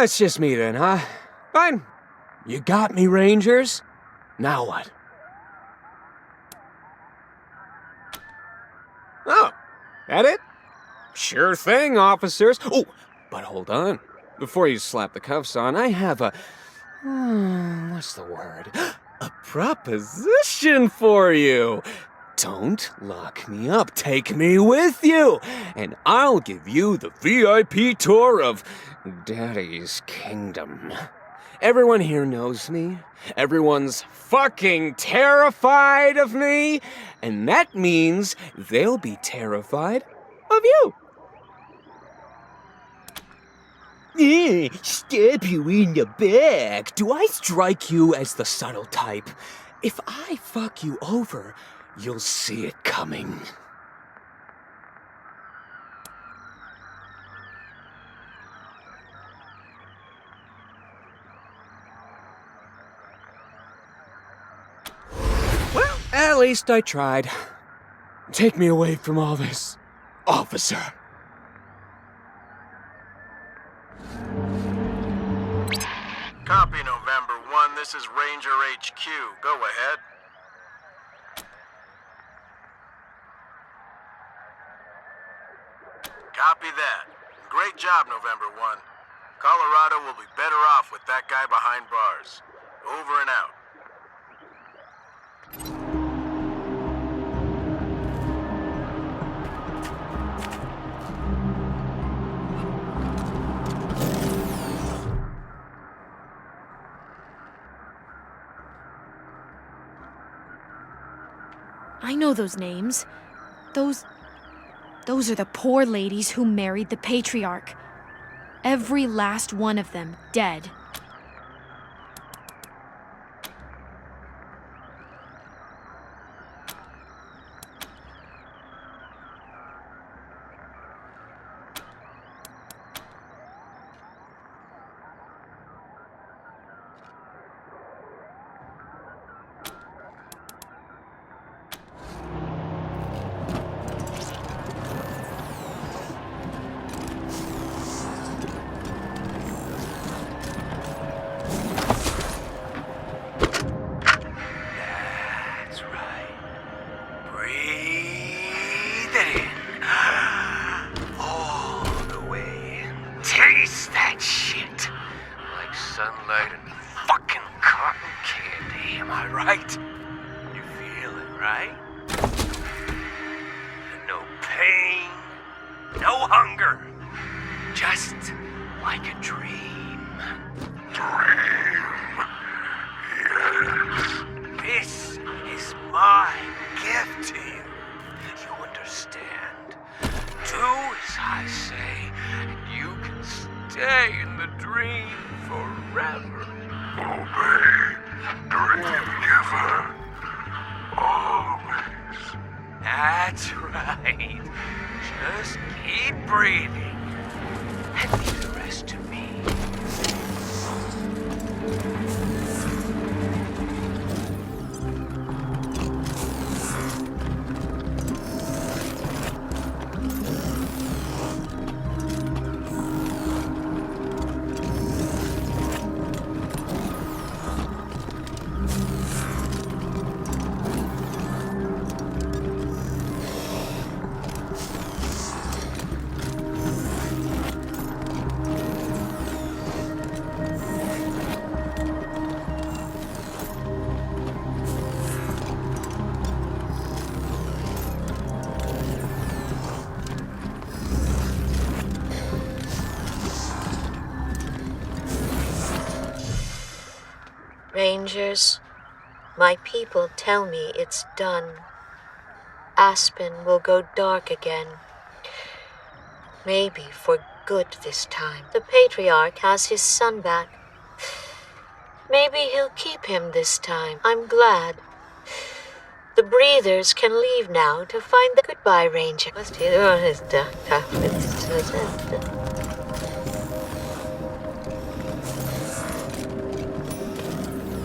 It's just me then, huh? Fine. You got me, Rangers. Now what? Oh, that it? Sure thing, officers. Oh, but hold on. Before you slap the cuffs on, I have a... what's the word? A proposition for you. Don't lock me up. Take me with you. And I'll give you the VIP tour of Daddy's Kingdom. Everyone here knows me. Everyone's fucking terrified of me. And that means they'll be terrified of you. Stab you in the back. Do I strike you as the subtle type? If I fuck you over, you'll see it coming. Well, at least I tried. Take me away from all this, officer. Copy, November 1. This is Ranger HQ. Go ahead. Copy that. Great job, November 1. Colorado will be better off with that guy behind bars. Over and out. I know those names. Those are the poor ladies who married the Patriarch. Every last one of them dead. just like a dream. This is my gift to you. You understand? Do as I say, and you can stay in the dream forever. Obey, dream giver. Always. That's right. Just keep breathing and leave the rest to me. Rangers, my people tell me it's done. Aspen will go dark again. Maybe for good this time. The Patriarch has his son back. Maybe he'll keep him this time. I'm glad. The breathers can leave now to find the goodbye, Ranger.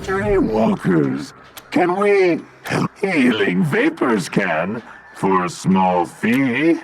Dreamwalkers, can we help? Healing vapors can, for a small fee.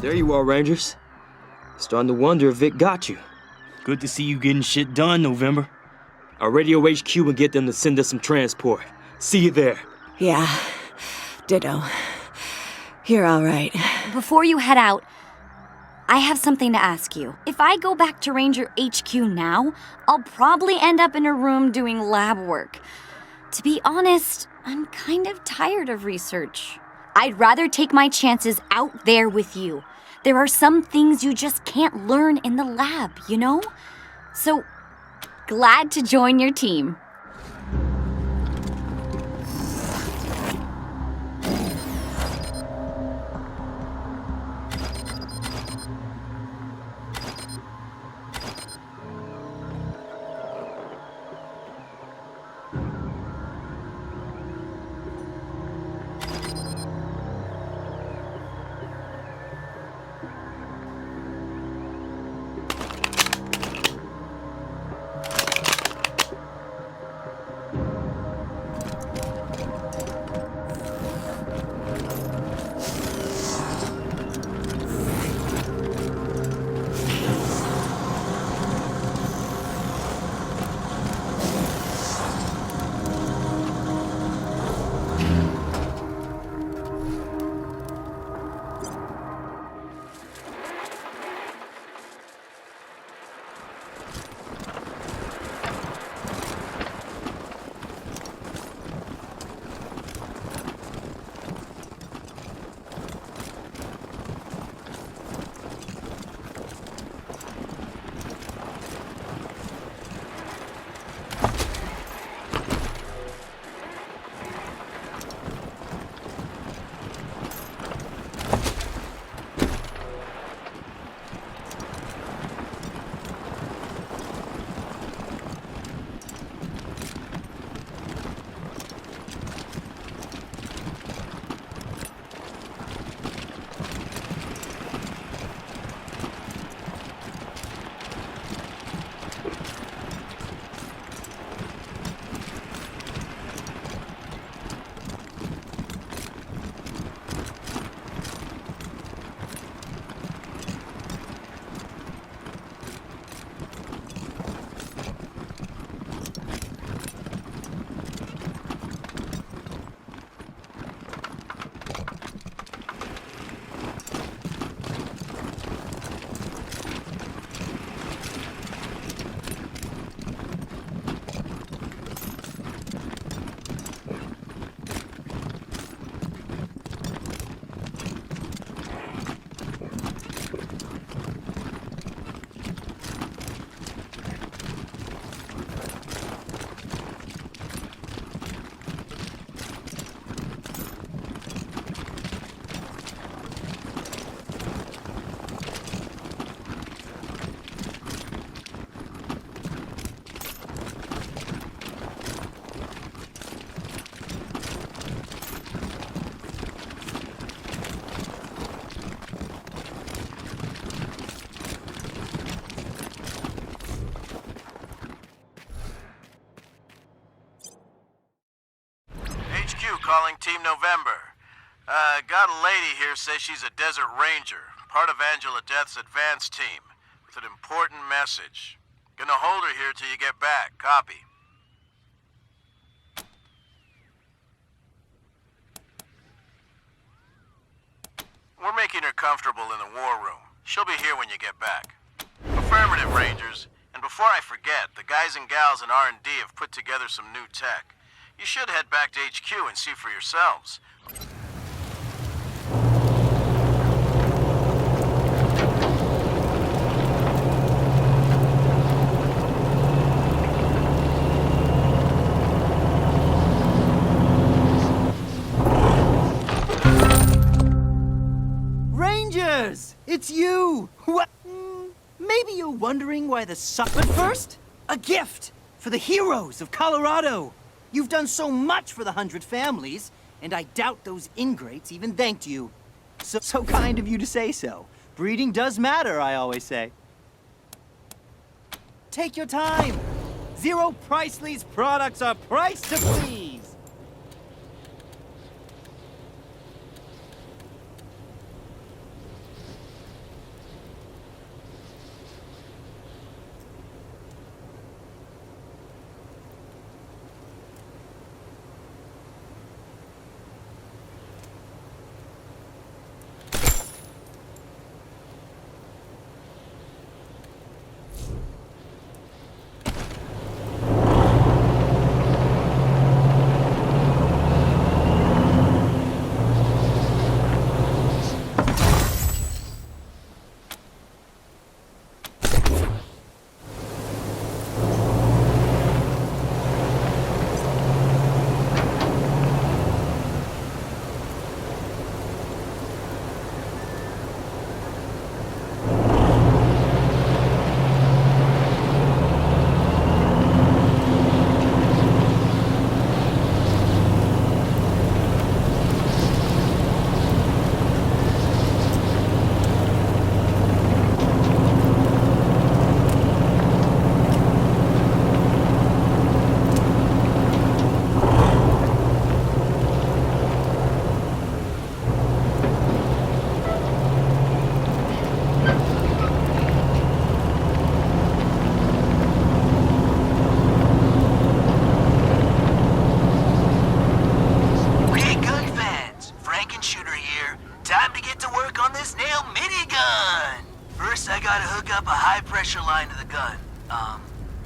There you are, Rangers. Starting to wonder if Vic got you. Good to see you getting shit done, November. I'll radio HQ and get them to send us some transport. See you there. Yeah, ditto. You're all right. Before you head out, I have something to ask you. If I go back to Ranger HQ now, I'll probably end up in a room doing lab work. To be honest, I'm kind of tired of research. I'd rather take my chances out there with you. There are some things you just can't learn in the lab, you know? So, glad to join your team. calling Team November. Got a lady here says she's a desert ranger, part of Angela Deth's advance team, with an important message. Gonna hold her here till you get back. Copy. We're making her comfortable in the war room. She'll be here when you get back. Affirmative, Rangers. And before I forget, the guys and gals in R&D have put together some new tech. You should head back to HQ and see for yourselves. Rangers! It's you! What? Maybe you're wondering why the But first, a gift for the heroes of Colorado. You've done so much for the 100 families, and I doubt those ingrates even thanked you. So kind of you to say so. Breeding does matter, I always say. Take your time. Zero Priceley's products are priced to please.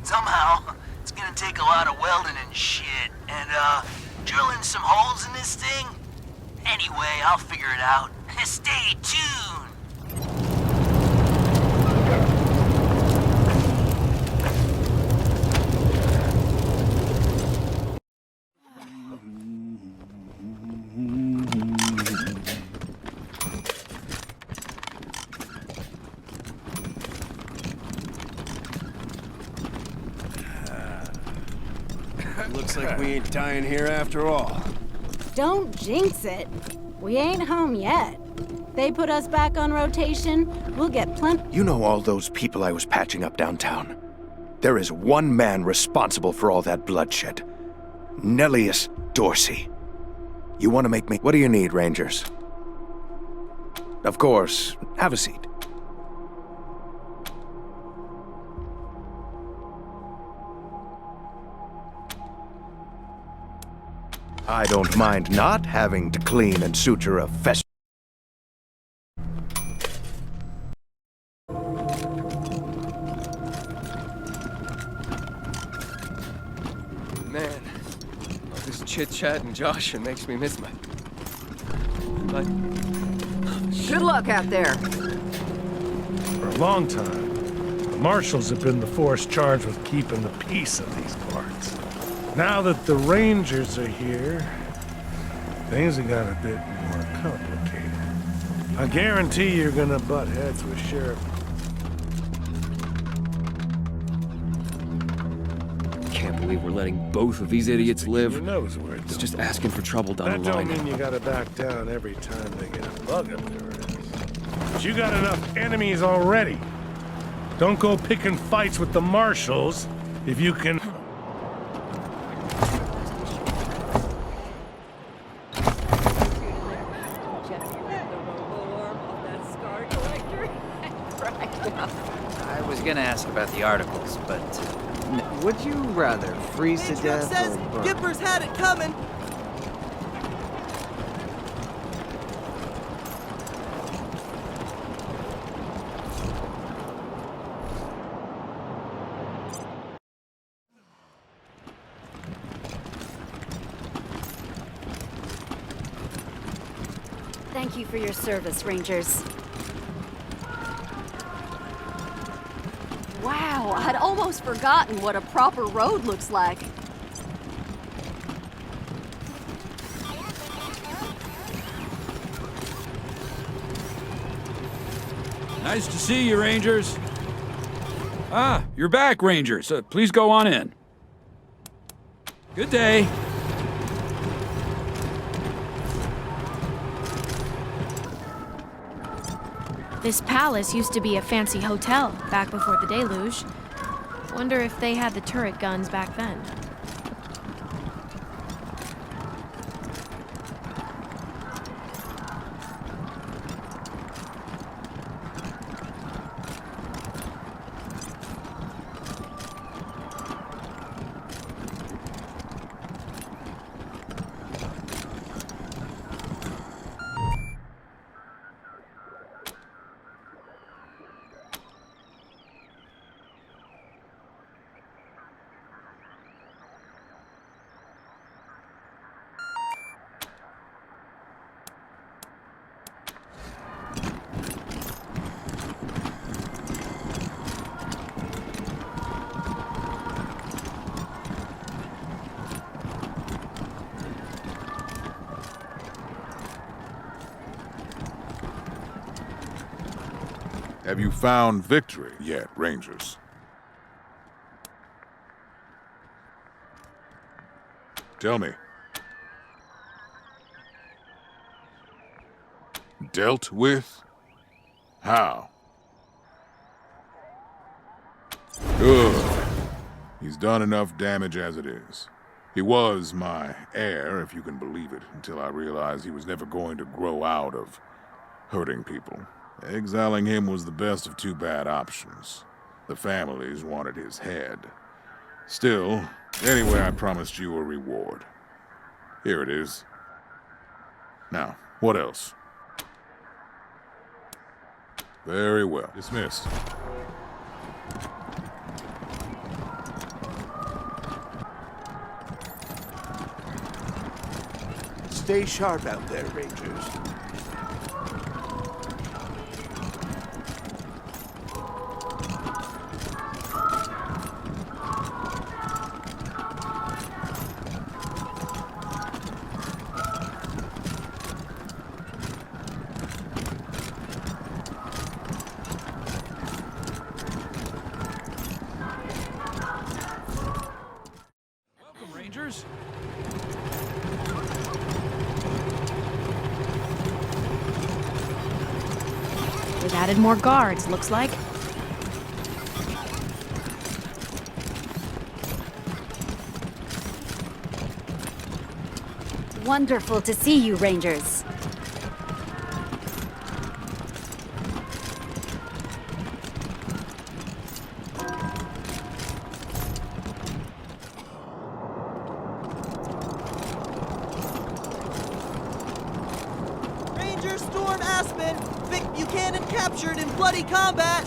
Somehow, it's gonna take a lot of welding and shit, and, drilling some holes in this thing. Anyway, I'll figure it out. Stay tuned! Looks like we ain't dying here after all. Don't jinx it. We ain't home yet. They put us back on rotation, we'll get plenty. You know all those people I was patching up downtown? There is one man responsible for all that bloodshed. Nellius Dorsey. You want to make me... What do you need, Rangers? Of course, have a seat. I don't mind not having to clean and suture a fest. Man, all this chit-chat and joshing makes me miss my... Good luck out there. For a long time, the marshals have been the force charged with keeping the peace in these parts. Now that the Rangers are here, things have got a bit more complicated. I guarantee you're gonna butt heads with Sheriff. Can't believe we're letting both of these idiots live. It's just asking for trouble down the line. That don't mean you gotta back down every time they get a bug up their ass. But you got enough enemies already. Don't go picking fights with the marshals if you can... I was gonna ask about the articles, but... Would you rather freeze to death says or burn? Gipper's had it coming. Thank you for your service, Rangers. Wow, I'd almost forgotten what a proper road looks like. Nice to see you, Rangers. Ah, you're back, Rangers. Please go on in. Good day. This palace used to be a fancy hotel back before the deluge. Wonder if they had the turret guns back then. Have you found victory yet, Rangers? Tell me. Dealt with? How? Good. He's done enough damage as it is. He was my heir, if you can believe it, until I realized he was never going to grow out of hurting people. Exiling him was the best of two bad options. The families wanted his head. Still, anyway, I promised you a reward. Here it is. Now, what else? Very well. Dismissed. Stay sharp out there, Rangers. Rangers? They've added more guards, looks like. Wonderful to see you, Rangers. Ranger Storm Aspen! Vic Buchanan captured in bloody combat!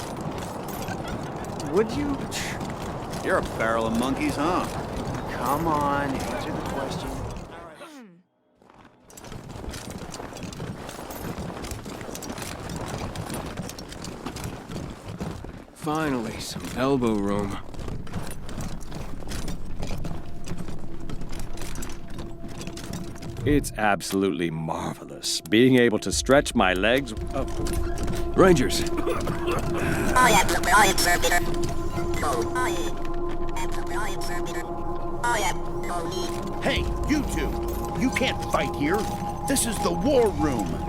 Would you? You're a barrel of monkeys, huh? Come on, answer the question. Finally, some elbow room. It's absolutely marvelous, being able to stretch my legs. Rangers! Hey, you two! You can't fight here! This is the war room!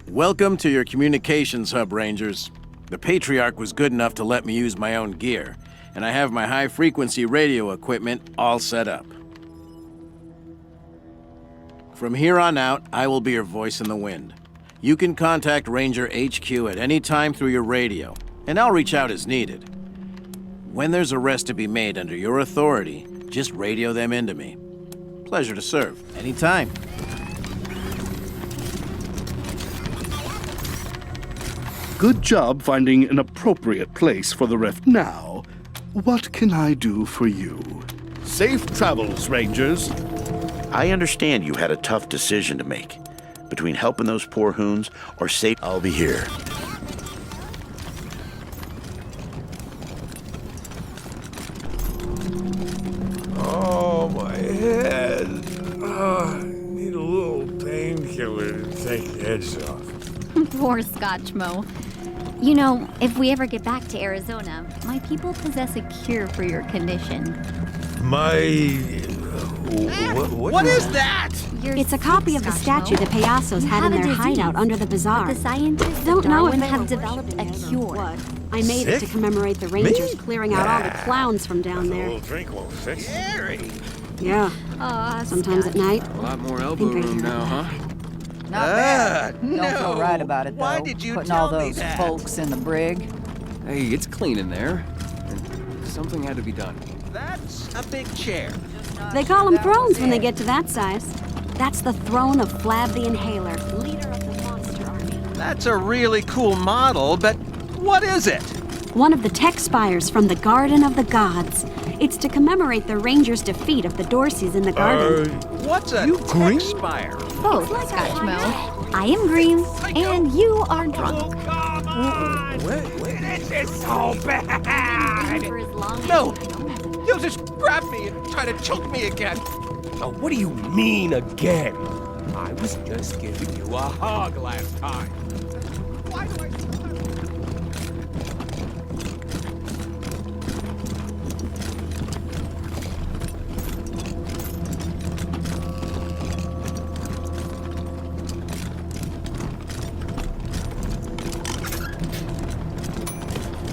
Welcome to your communications hub, Rangers. The Patriarch was good enough to let me use my own gear. and I have my high-frequency radio equipment all set up. From here on out, I will be your voice in the wind. You can contact Ranger HQ at any time through your radio, and I'll reach out as needed. When there's arrest to be made under your authority, just radio them into me. Pleasure to serve. Anytime. Good job finding an appropriate place for the rift. Now, what can I do for you? Safe travels, Rangers. I understand you had a tough decision to make. Between helping those poor hoons or safe, I'll be here. Oh, my head. Oh, I need a little painkiller to take the edge off. Poor Scotchmo. You know, if we ever get back to Arizona, my people possess a cure for your condition. What is that? It's a copy of the statue the Payasos had in their hideout under the bazaar. The scientists Don't know if have developed a cure. I made it to commemorate the Rangers clearing out all the clowns from down there. A little drink won't fix it. Yeah. Sometimes at night. A lot more elbow room now, huh? Not bad. Don't feel right about it, though. Why did you Putting tell all me those that? folks in the brig. Hey, it's clean in there. And something had to be done. That's a big chair. They call them thrones when they get to that size. That's the throne of Flab the Inhaler, leader of the monster army. That's a really cool model, but what is it? One of the tech spires from the Garden of the Gods. It's to commemorate the Rangers' defeat of the Dorseys in the garden. What's a tech spire? Both, Scotchmo. I am green, and you are drunk. This is so bad. No, you'll just grab me and try to choke me again. Oh, what do you mean again? I was just giving you a hug last time. Why do I...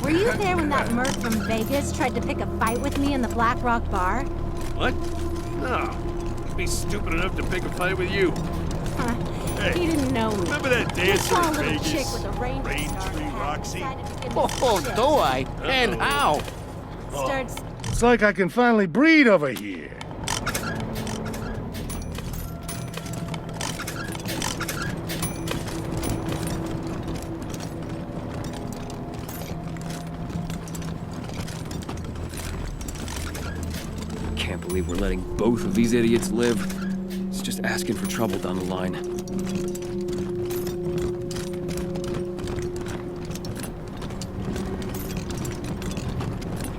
Were you there when that merc from Vegas tried to pick a fight with me in the Black Rock bar? What? No. I'd be stupid enough to pick a fight with you. Hey, He didn't know me. remember that dancer Saw a in little Vegas? chick with a ranger Rain star Tree hat, Roxy? decided to get Oh, do I? And how? Starts It's like I can finally breathe over here. Can't believe we're letting both of these idiots live. It's just asking for trouble down the line.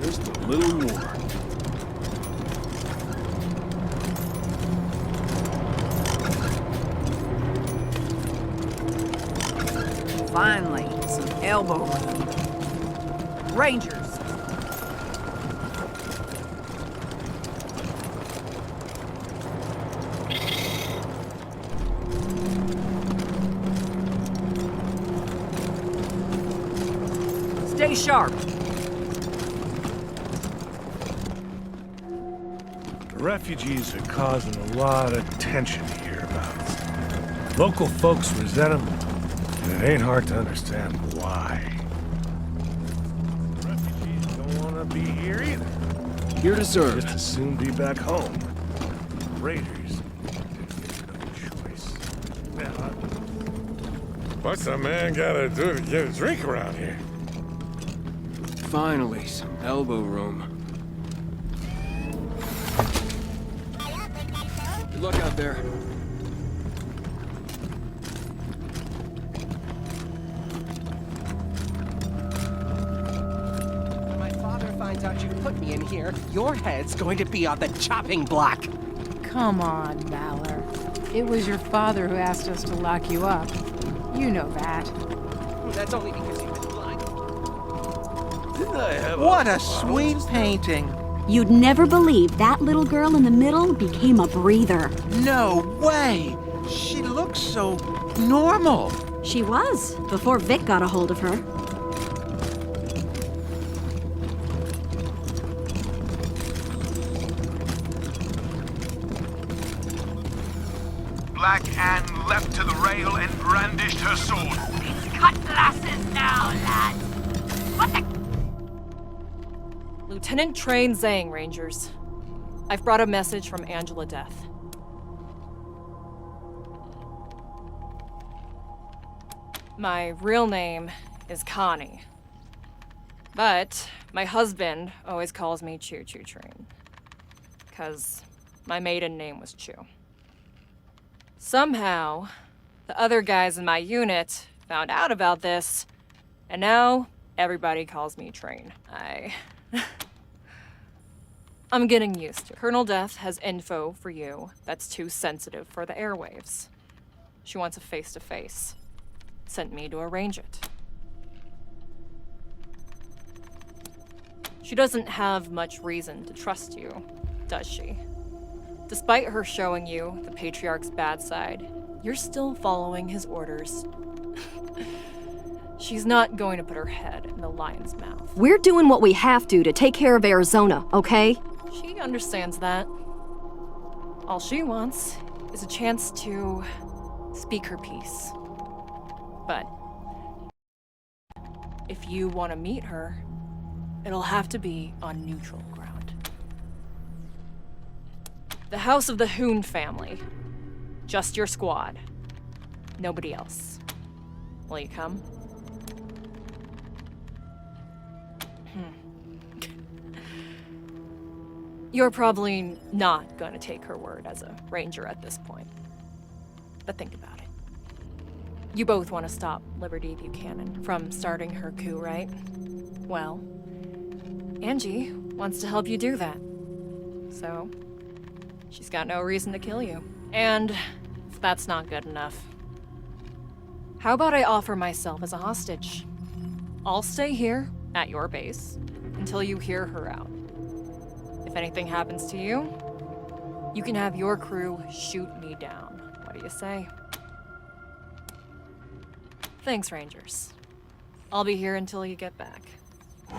Just a little more. Finally, some elbow room. Rangers. Stay sharp. The refugees are causing a lot of tension hereabouts. Local folks resent them, and it ain't hard to understand why. The refugees don't want to be here either. Here to serve. Just as soon be back home. The Raiders didn't get no choice. What's a man gotta do to get a drink around here? Finally, some elbow room. Good luck out there. When my father finds out you put me in here, your head's going to be on the chopping block. Come on, Valor. It was your father who asked us to lock you up. You know that. That's only because he was blind. Didn't I have What a sweet painting. You'd never believe that little girl in the middle became a breather. No way. She looks so normal. She was, before Vic got a hold of her. Black Anne leapt to the rail and brandished her sword. Cutlasses now, lads. What the? Lieutenant Train Zhang, Rangers. I've brought a message from Angela Deth. My real name is Connie. But my husband always calls me Choo Choo Train. 'Cause my maiden name was Choo. Somehow, the other guys in my unit found out about this, and now everybody calls me Train. I'm getting used to it. Colonel Deth has info for you that's too sensitive for the airwaves. She wants a face-to-face. Sent me to arrange it. She doesn't have much reason to trust you, does she? Despite her showing you the Patriarch's bad side, you're still following his orders. She's not going to put her head in the lion's mouth. We're doing what we have to take care of Arizona, okay? She understands that. All she wants is a chance to speak her piece. But if you want to meet her, it'll have to be on neutral ground. The House of the Hoon family. Just your squad. Nobody else. Will you come? You're probably not going to take her word as a ranger at this point. But think about it. You both want to stop Liberty Buchanan from starting her coup, right? Well, Angie wants to help you do that. So, she's got no reason to kill you. And if that's not good enough, how about I offer myself as a hostage? I'll stay here at your base until you hear her out. If anything happens to you, you can have your crew shoot me down. What do you say? Thanks, Rangers. I'll be here until you get back.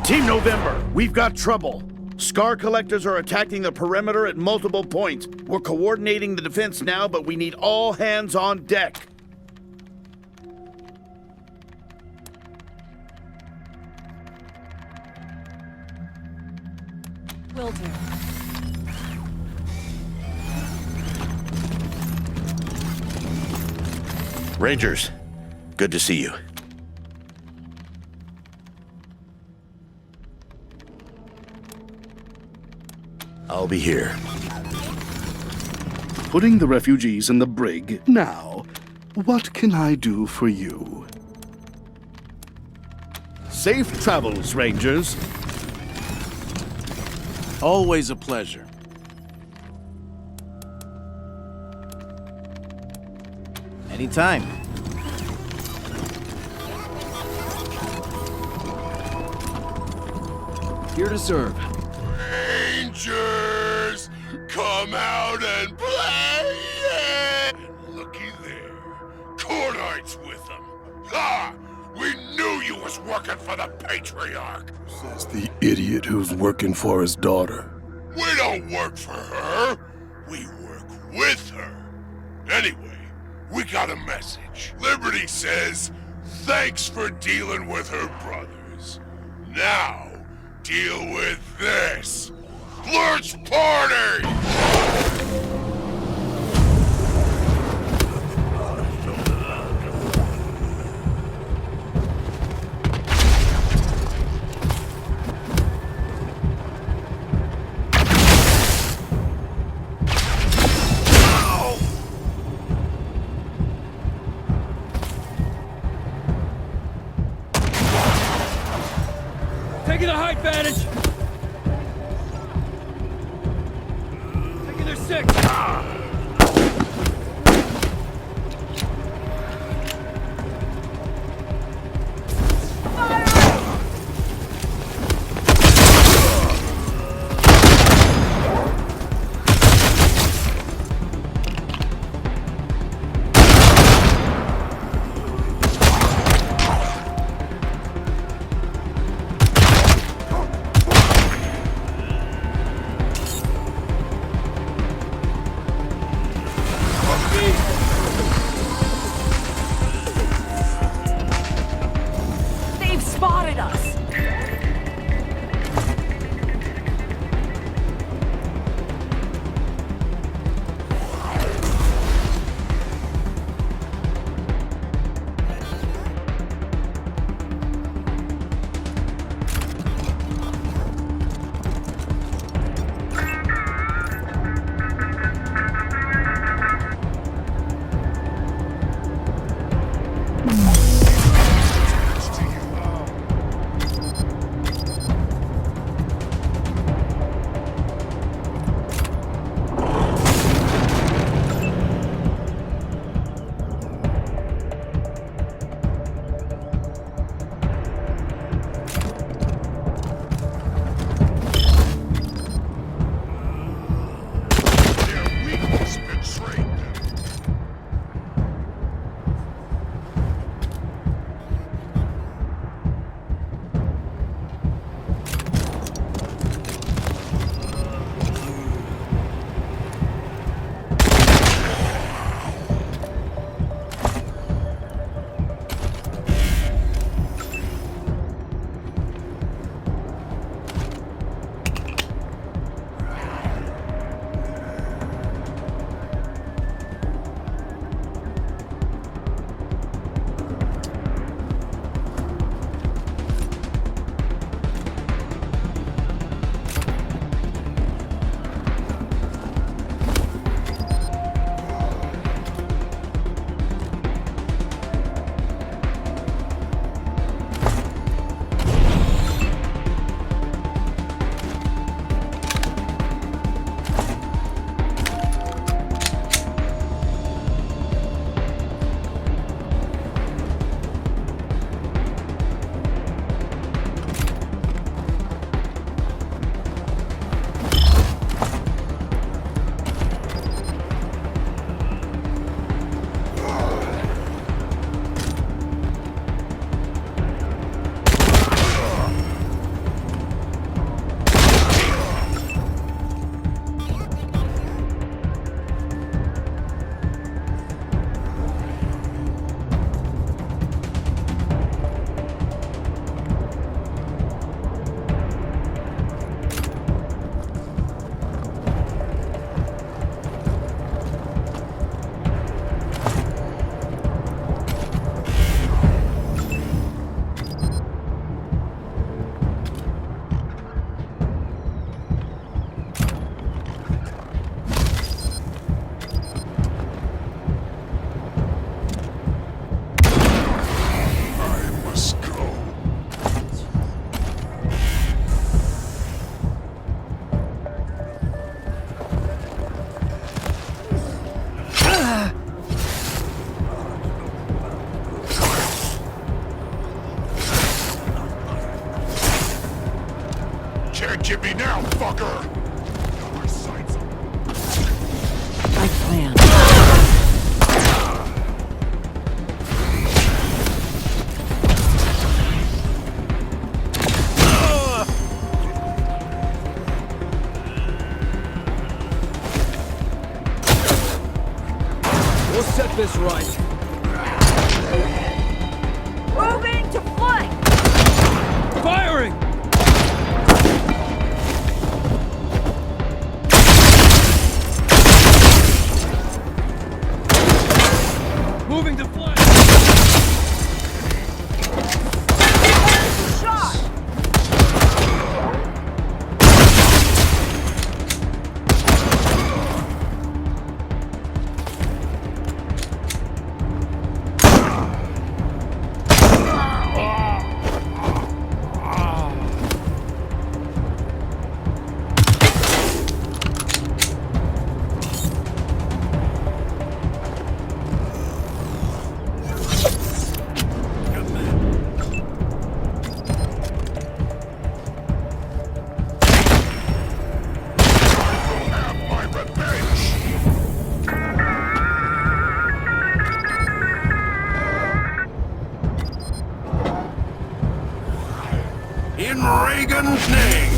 Team November, we've got trouble. Scar collectors are attacking the perimeter at multiple points. We're coordinating the defense now, but we need all hands on deck. Will do. Rangers, good to see you. I'll be here. Putting the refugees in the brig now. What can I do for you? Safe travels, Rangers. Always a pleasure. Anytime. Here to serve. Rangers, come out and play! Looky there. Cornite's with them. Ah! We knew you was working for the Patriarch. Says the idiot who's working for his daughter. We don't work for her. We work with her. Anyway, we got a message. Liberty says, thanks for dealing with her brothers. Now, deal with this. Lurch Party! Taking the height advantage! Taking their six! can't get me now, fucker! I planned. We'll set this right. Moving to flank! Firing! Moving to flank! Shot! In Reagan's name!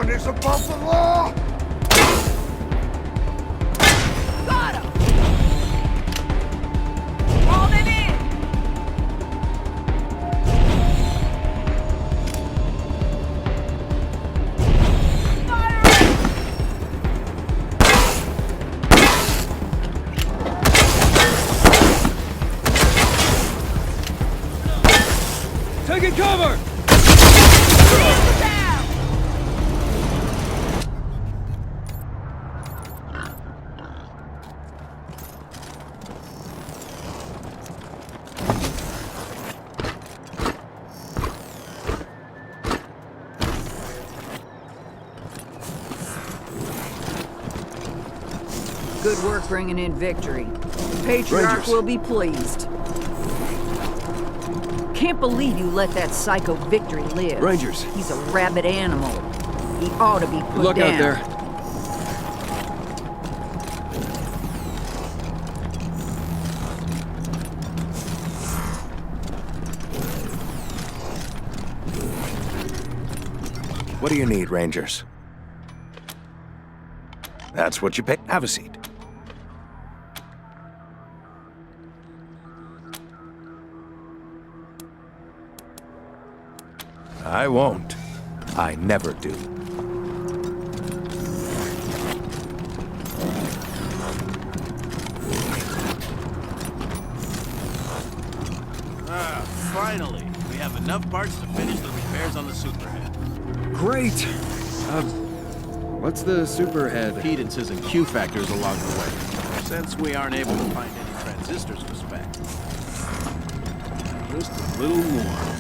one is above the law! Got him! Haul them in! Taking cover! Good work bringing in victory. The Patriarch Rangers. will be pleased. Can't believe you let that psycho Victory live. Rangers. He's a rabid animal. He ought to be put Look down. out there. What do you need, Rangers? That's what you pay. Have a seat. I won't. I never do. Finally, we have enough parts to finish the repairs on the Superhead. Great! What's the superhead? Impedances and Q factors along the way. Since we aren't able to find any transistors to spec. Just a little more.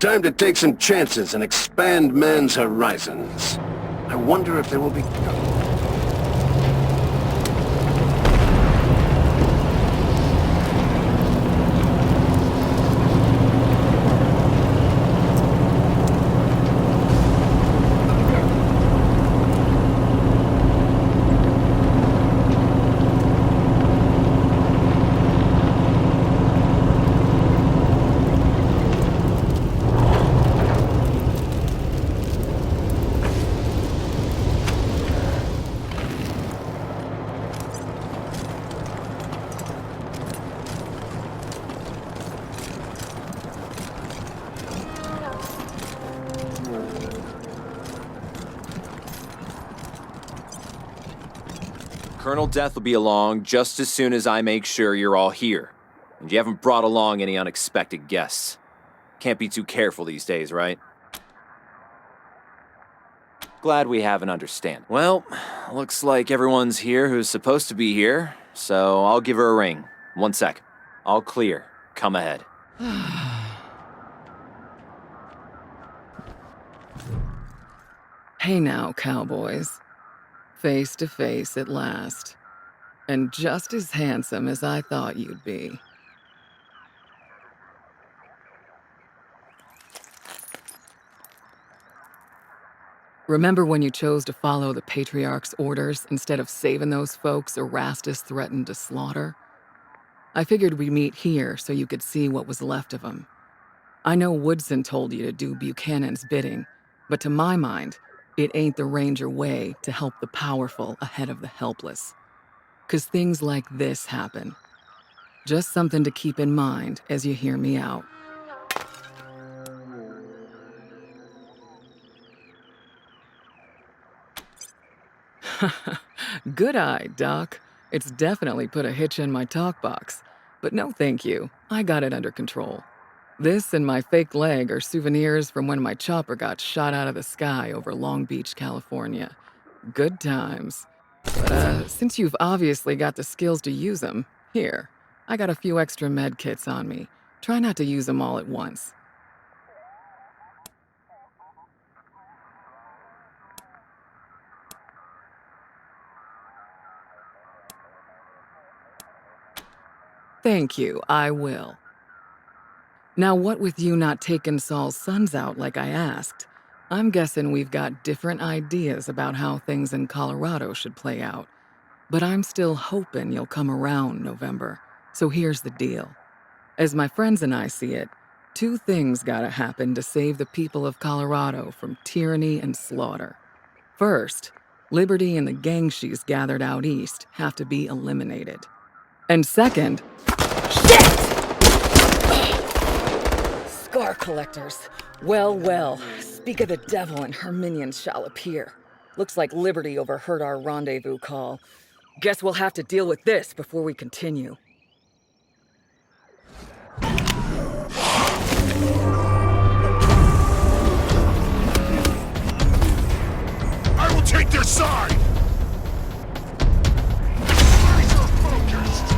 Time to take some chances and expand man's horizons. I wonder if there will be... Colonel Deth will be along just as soon as I make sure you're all here. And you haven't brought along any unexpected guests. Can't be too careful these days, right? Glad we have an understanding. Well, looks like everyone's here who's supposed to be here, so I'll give her a ring. 1 sec. All clear. Come ahead. Hey now, cowboys. Face to face at last. And just as handsome as I thought you'd be. Remember when you chose to follow the Patriarch's orders instead of saving those folks Erastus threatened to slaughter? I figured we'd meet here so you could see what was left of him. I know Woodson told you to do Buchanan's bidding, but to my mind, it ain't the Ranger way to help the powerful ahead of the helpless. 'Cause things like this happen. Just something to keep in mind as you hear me out. Good eye, Doc. It's definitely put a hitch in my talk box. But no thank you, I got it under control. This and my fake leg are souvenirs from when my chopper got shot out of the sky over Long Beach, California. Good times. But since you've obviously got the skills to use them, here, I got a few extra med kits on me. Try not to use them all at once. Thank you, I will. Now what with you not taking Saul's sons out like I asked, I'm guessing we've got different ideas about how things in Colorado should play out. But I'm still hoping you'll come around, November. So here's the deal. As my friends and I see it, 2 things gotta happen to save the people of Colorado from tyranny and slaughter. First, Liberty and the gang she's gathered out east have to be eliminated. And second... Shit! Scar collectors. Well, well. Speak of the devil and her minions shall appear. Looks like Liberty overheard our rendezvous call. Guess we'll have to deal with this before we continue. I will take their side! Laser focused!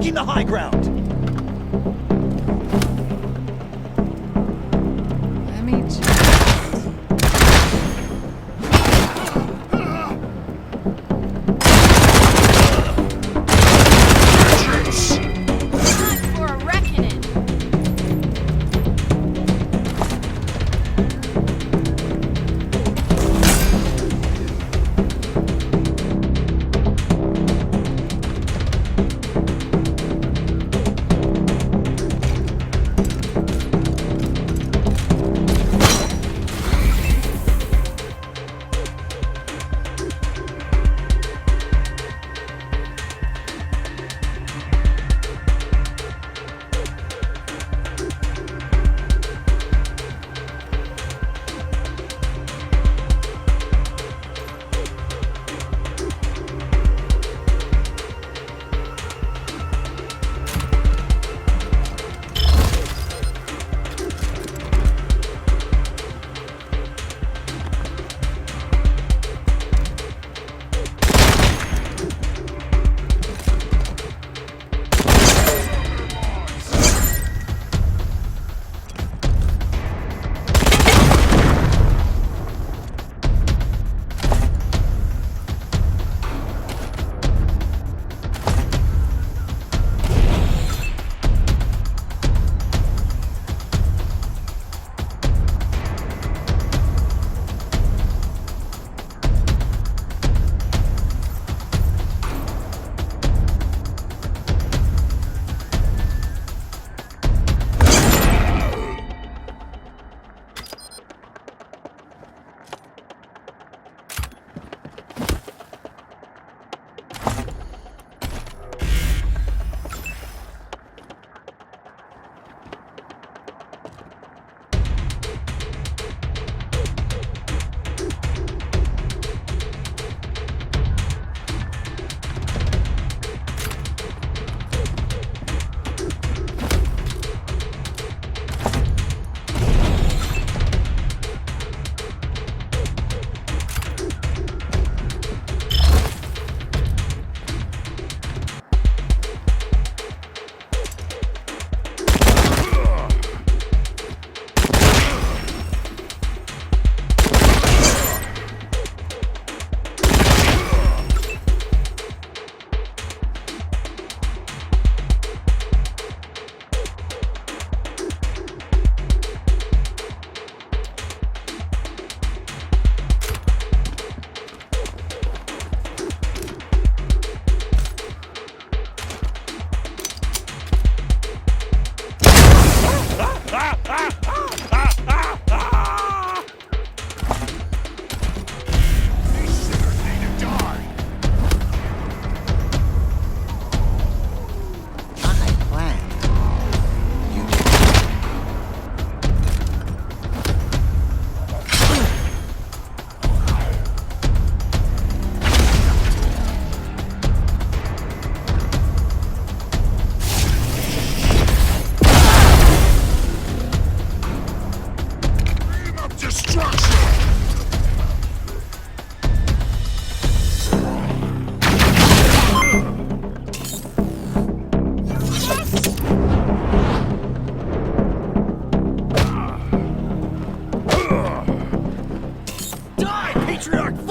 The high ground. Let me just... Time for a reckoning.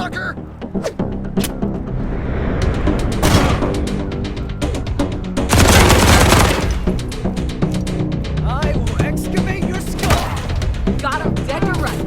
sucker! I will excavate your skull! Got him dead to rights.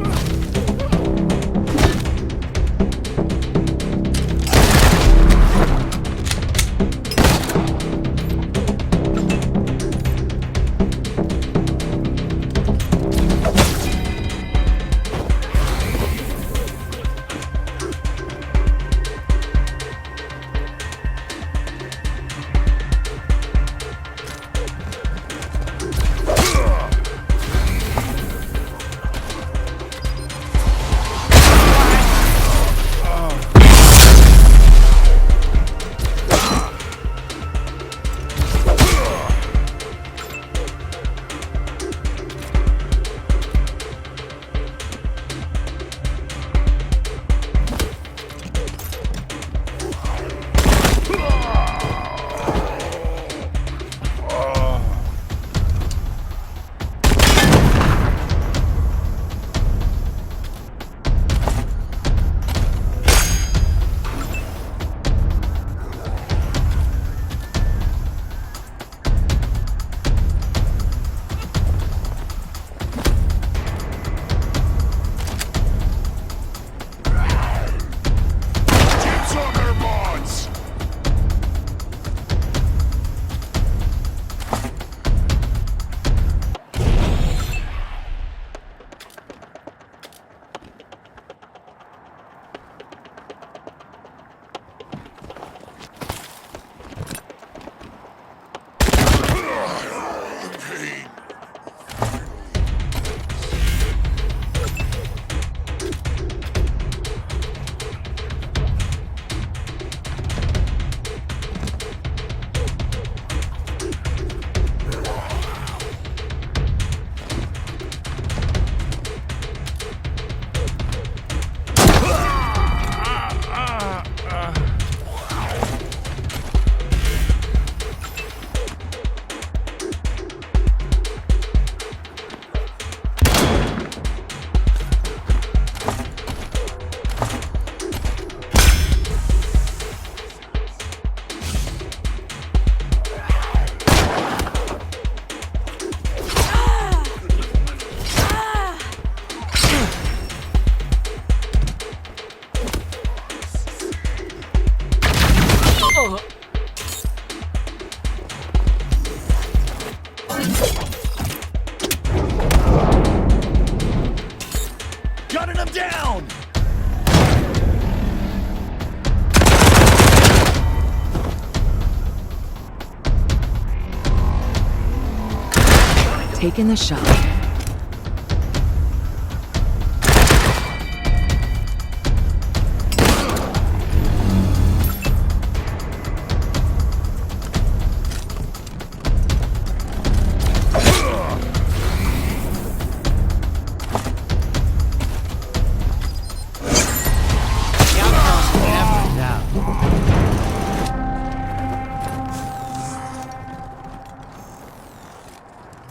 Gunning him down! Taking the shot.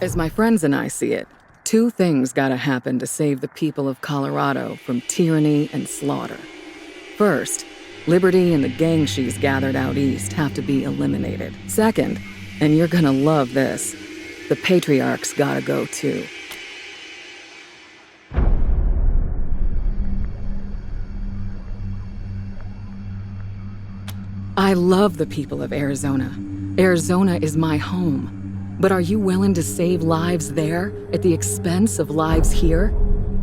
As my friends and I see it, two things gotta happen to save the people of Colorado from tyranny and slaughter. First, Liberty and the gang she's gathered out east have to be eliminated. Second, and you're gonna love this, the Patriarch's gotta go too. I love the people of Arizona. Arizona is my home. But are you willing to save lives there at the expense of lives here?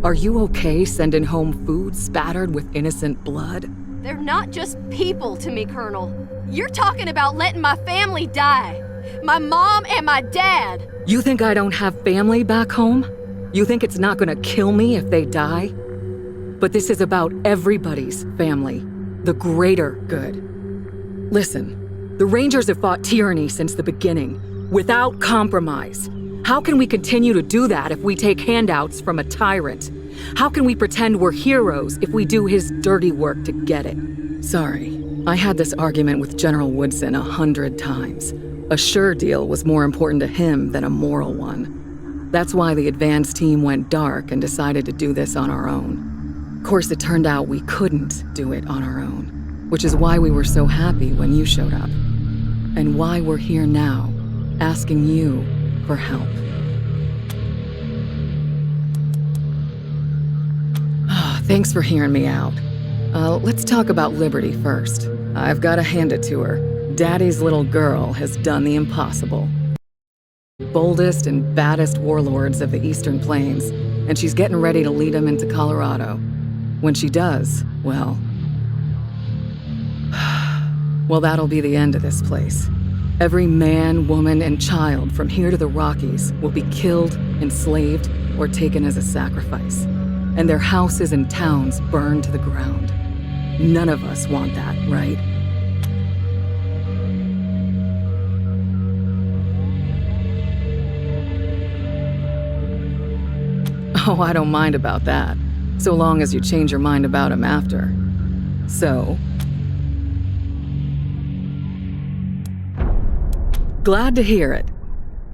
Are you okay sending home food spattered with innocent blood? They're not just people to me, Colonel. You're talking about letting my family die. My mom and my dad. You think I don't have family back home? You think it's not gonna kill me if they die? But this is about everybody's family, the greater good. Listen, the Rangers have fought tyranny since the beginning. Without compromise. How can we continue to do that if we take handouts from a tyrant? How can we pretend we're heroes if we do his dirty work to get it? Sorry, I had this argument with General Woodson 100 times. A sure deal was more important to him than a moral one. That's why the advance team went dark and decided to do this on our own. course, it turned out we couldn't do it on our own, which is why we were so happy when you showed up. And why we're here now, asking you for help. Thanks for hearing me out. Let's talk about Liberty first. I've got to hand it to her. Daddy's little girl has done the impossible. Boldest and baddest warlords of the Eastern Plains, and she's getting ready to lead them into Colorado. When she does, well, that'll be the end of this place. Every man, woman, and child from here to the Rockies will be killed, enslaved, or taken as a sacrifice, and their houses and towns burned to the ground. None of us want that, right? Oh, I don't mind about that, so long as you change your mind about him after. So, glad to hear it.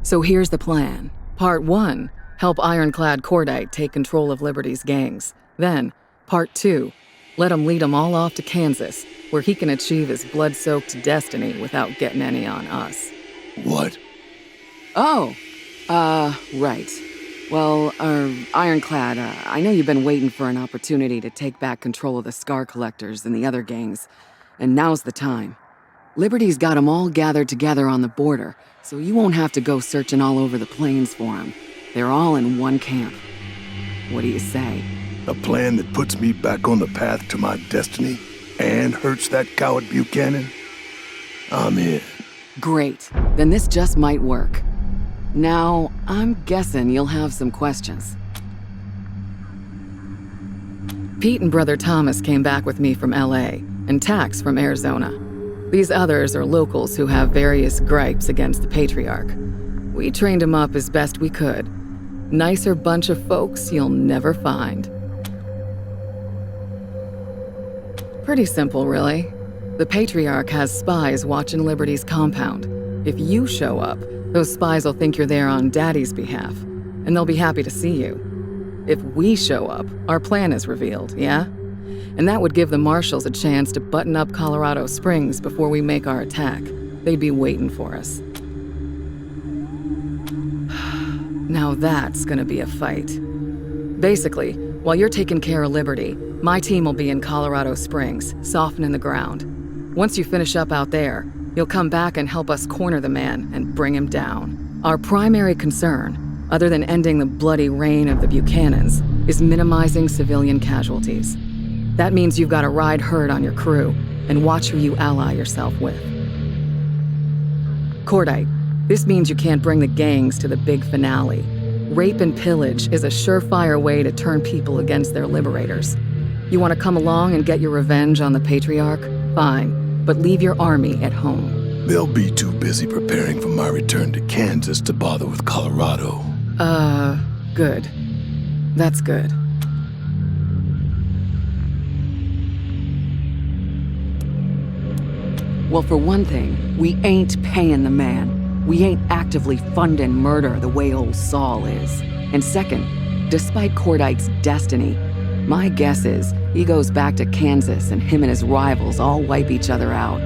So here's the plan. Part 1, help Ironclad Cordite take control of Liberty's gangs. Then, Part 2, let him lead them all off to Kansas, where he can achieve his blood-soaked destiny without getting any on us. What? Oh, right. Well, Ironclad, I know you've been waiting for an opportunity to take back control of the Scar Collectors and the other gangs, and now's the time. Liberty's got them all gathered together on the border, so you won't have to go searching all over the plains for them. They're all in one camp. What do you say? A plan that puts me back on the path to my destiny and hurts that coward Buchanan? I'm in. Great. Then this just might work. Now, I'm guessing you'll have some questions. Pete and Brother Thomas came back with me from LA, and Tax from Arizona. These others are locals who have various gripes against the Patriarch. We trained them up as best we could. Nicer bunch of folks you'll never find. Pretty simple, really. The Patriarch has spies watching Liberty's compound. If you show up, those spies will think you're there on Daddy's behalf, and they'll be happy to see you. If we show up, our plan is revealed, yeah? And that would give the Marshals a chance to button up Colorado Springs before we make our attack. They'd be waiting for us. Now that's gonna be a fight. Basically, while you're taking care of Liberty, my team will be in Colorado Springs, softening the ground. Once you finish up out there, you'll come back and help us corner the man and bring him down. Our primary concern, other than ending the bloody reign of the Buchanans, is minimizing civilian casualties. That means you've got to ride herd on your crew and watch who you ally yourself with. Cordite, this means you can't bring the gangs to the big finale. Rape and pillage is a surefire way to turn people against their liberators. You want to come along and get your revenge on the Patriarch? Fine. But leave your army at home. They'll be too busy preparing for my return to Kansas to bother with Colorado. Good. That's good. Well, for one thing, we ain't paying the man. We ain't actively funding murder the way old Saul is. And second, despite Cordite's destiny, my guess is he goes back to Kansas and him and his rivals all wipe each other out,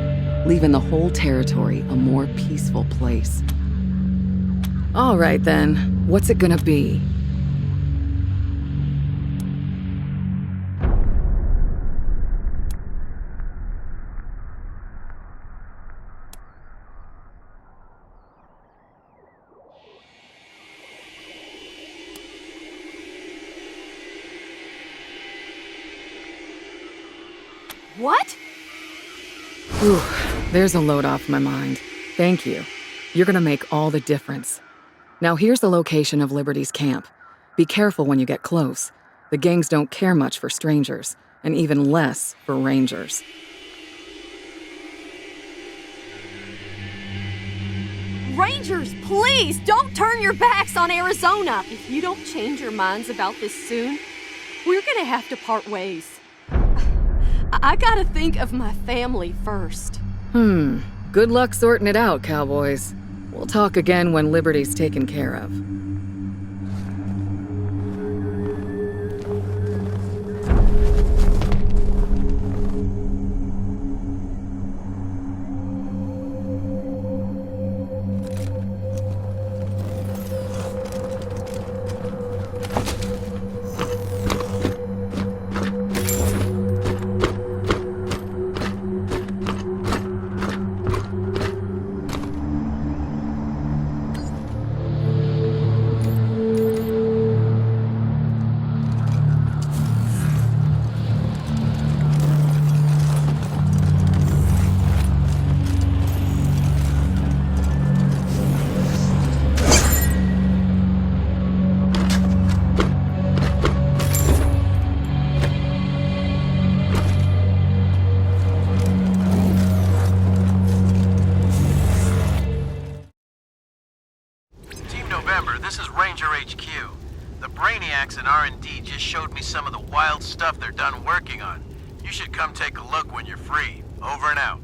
leaving the whole territory a more peaceful place. All right then, what's it gonna be? What? Whew, there's a load off my mind. Thank you. You're gonna make all the difference. Now here's the location of Liberty's camp. Be careful when you get close. The gangs don't care much for strangers, and even less for rangers. Rangers, please don't turn your backs on Arizona. If you don't change your minds about this soon, we're gonna have to part ways. I gotta think of my family first. Good luck sorting it out, cowboys. We'll talk again when Liberty's taken care of. showed me some of the wild stuff they're done working on. You should come take a look when you're free. Over and out.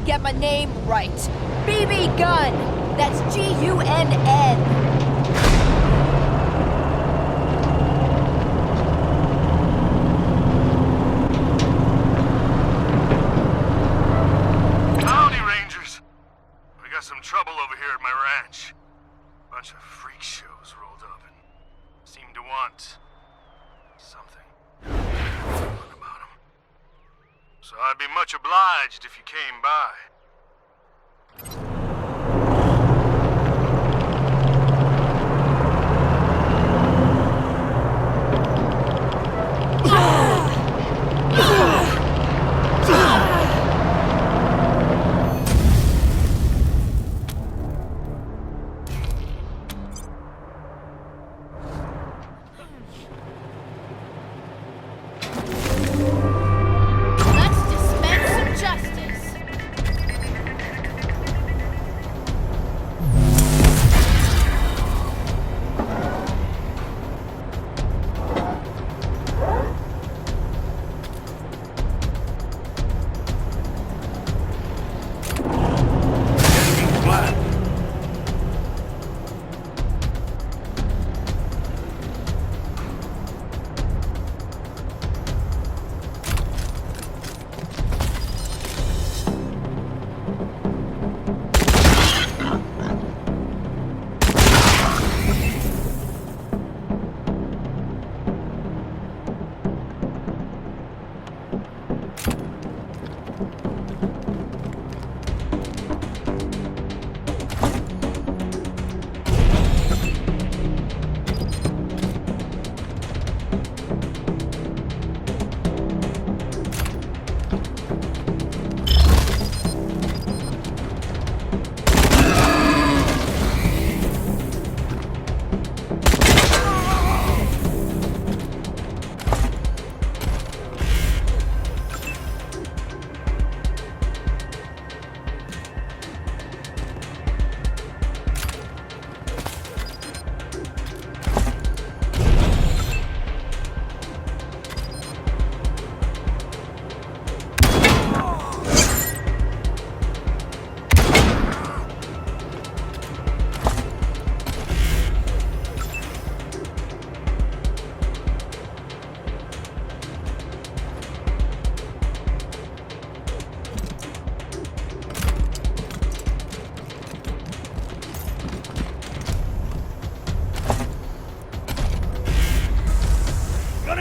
Get my name right. BB Gun. That's G-U-N-N. Howdy, Rangers. We got some trouble over here at my ranch. Bunch of freak shows rolled up and seem to want something. Talk about 'em. So I'd be much obliged if you came by.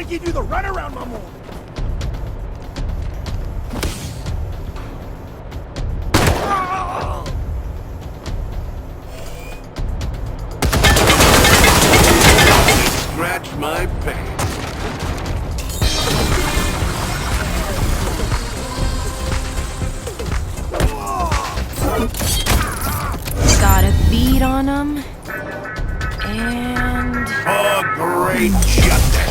Give you the runaround, my boy. Scratch my pain. Got a bead on him. And... Oh, great justice!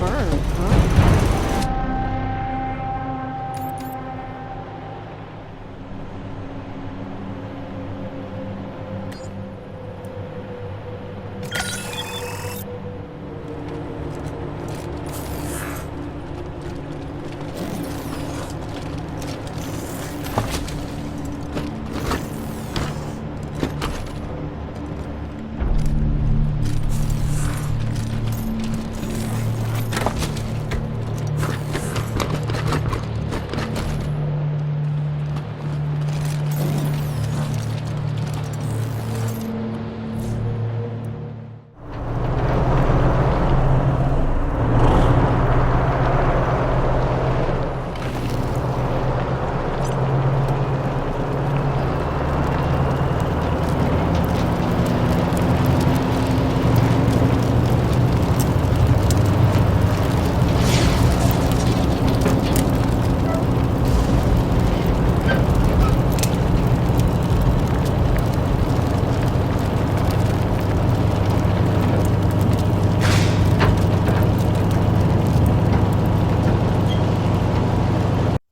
burned, huh?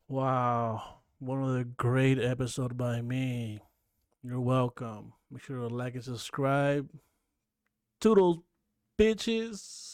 Wow, one of the great episode by me. You're welcome. Make sure to like and subscribe. Toodles, bitches.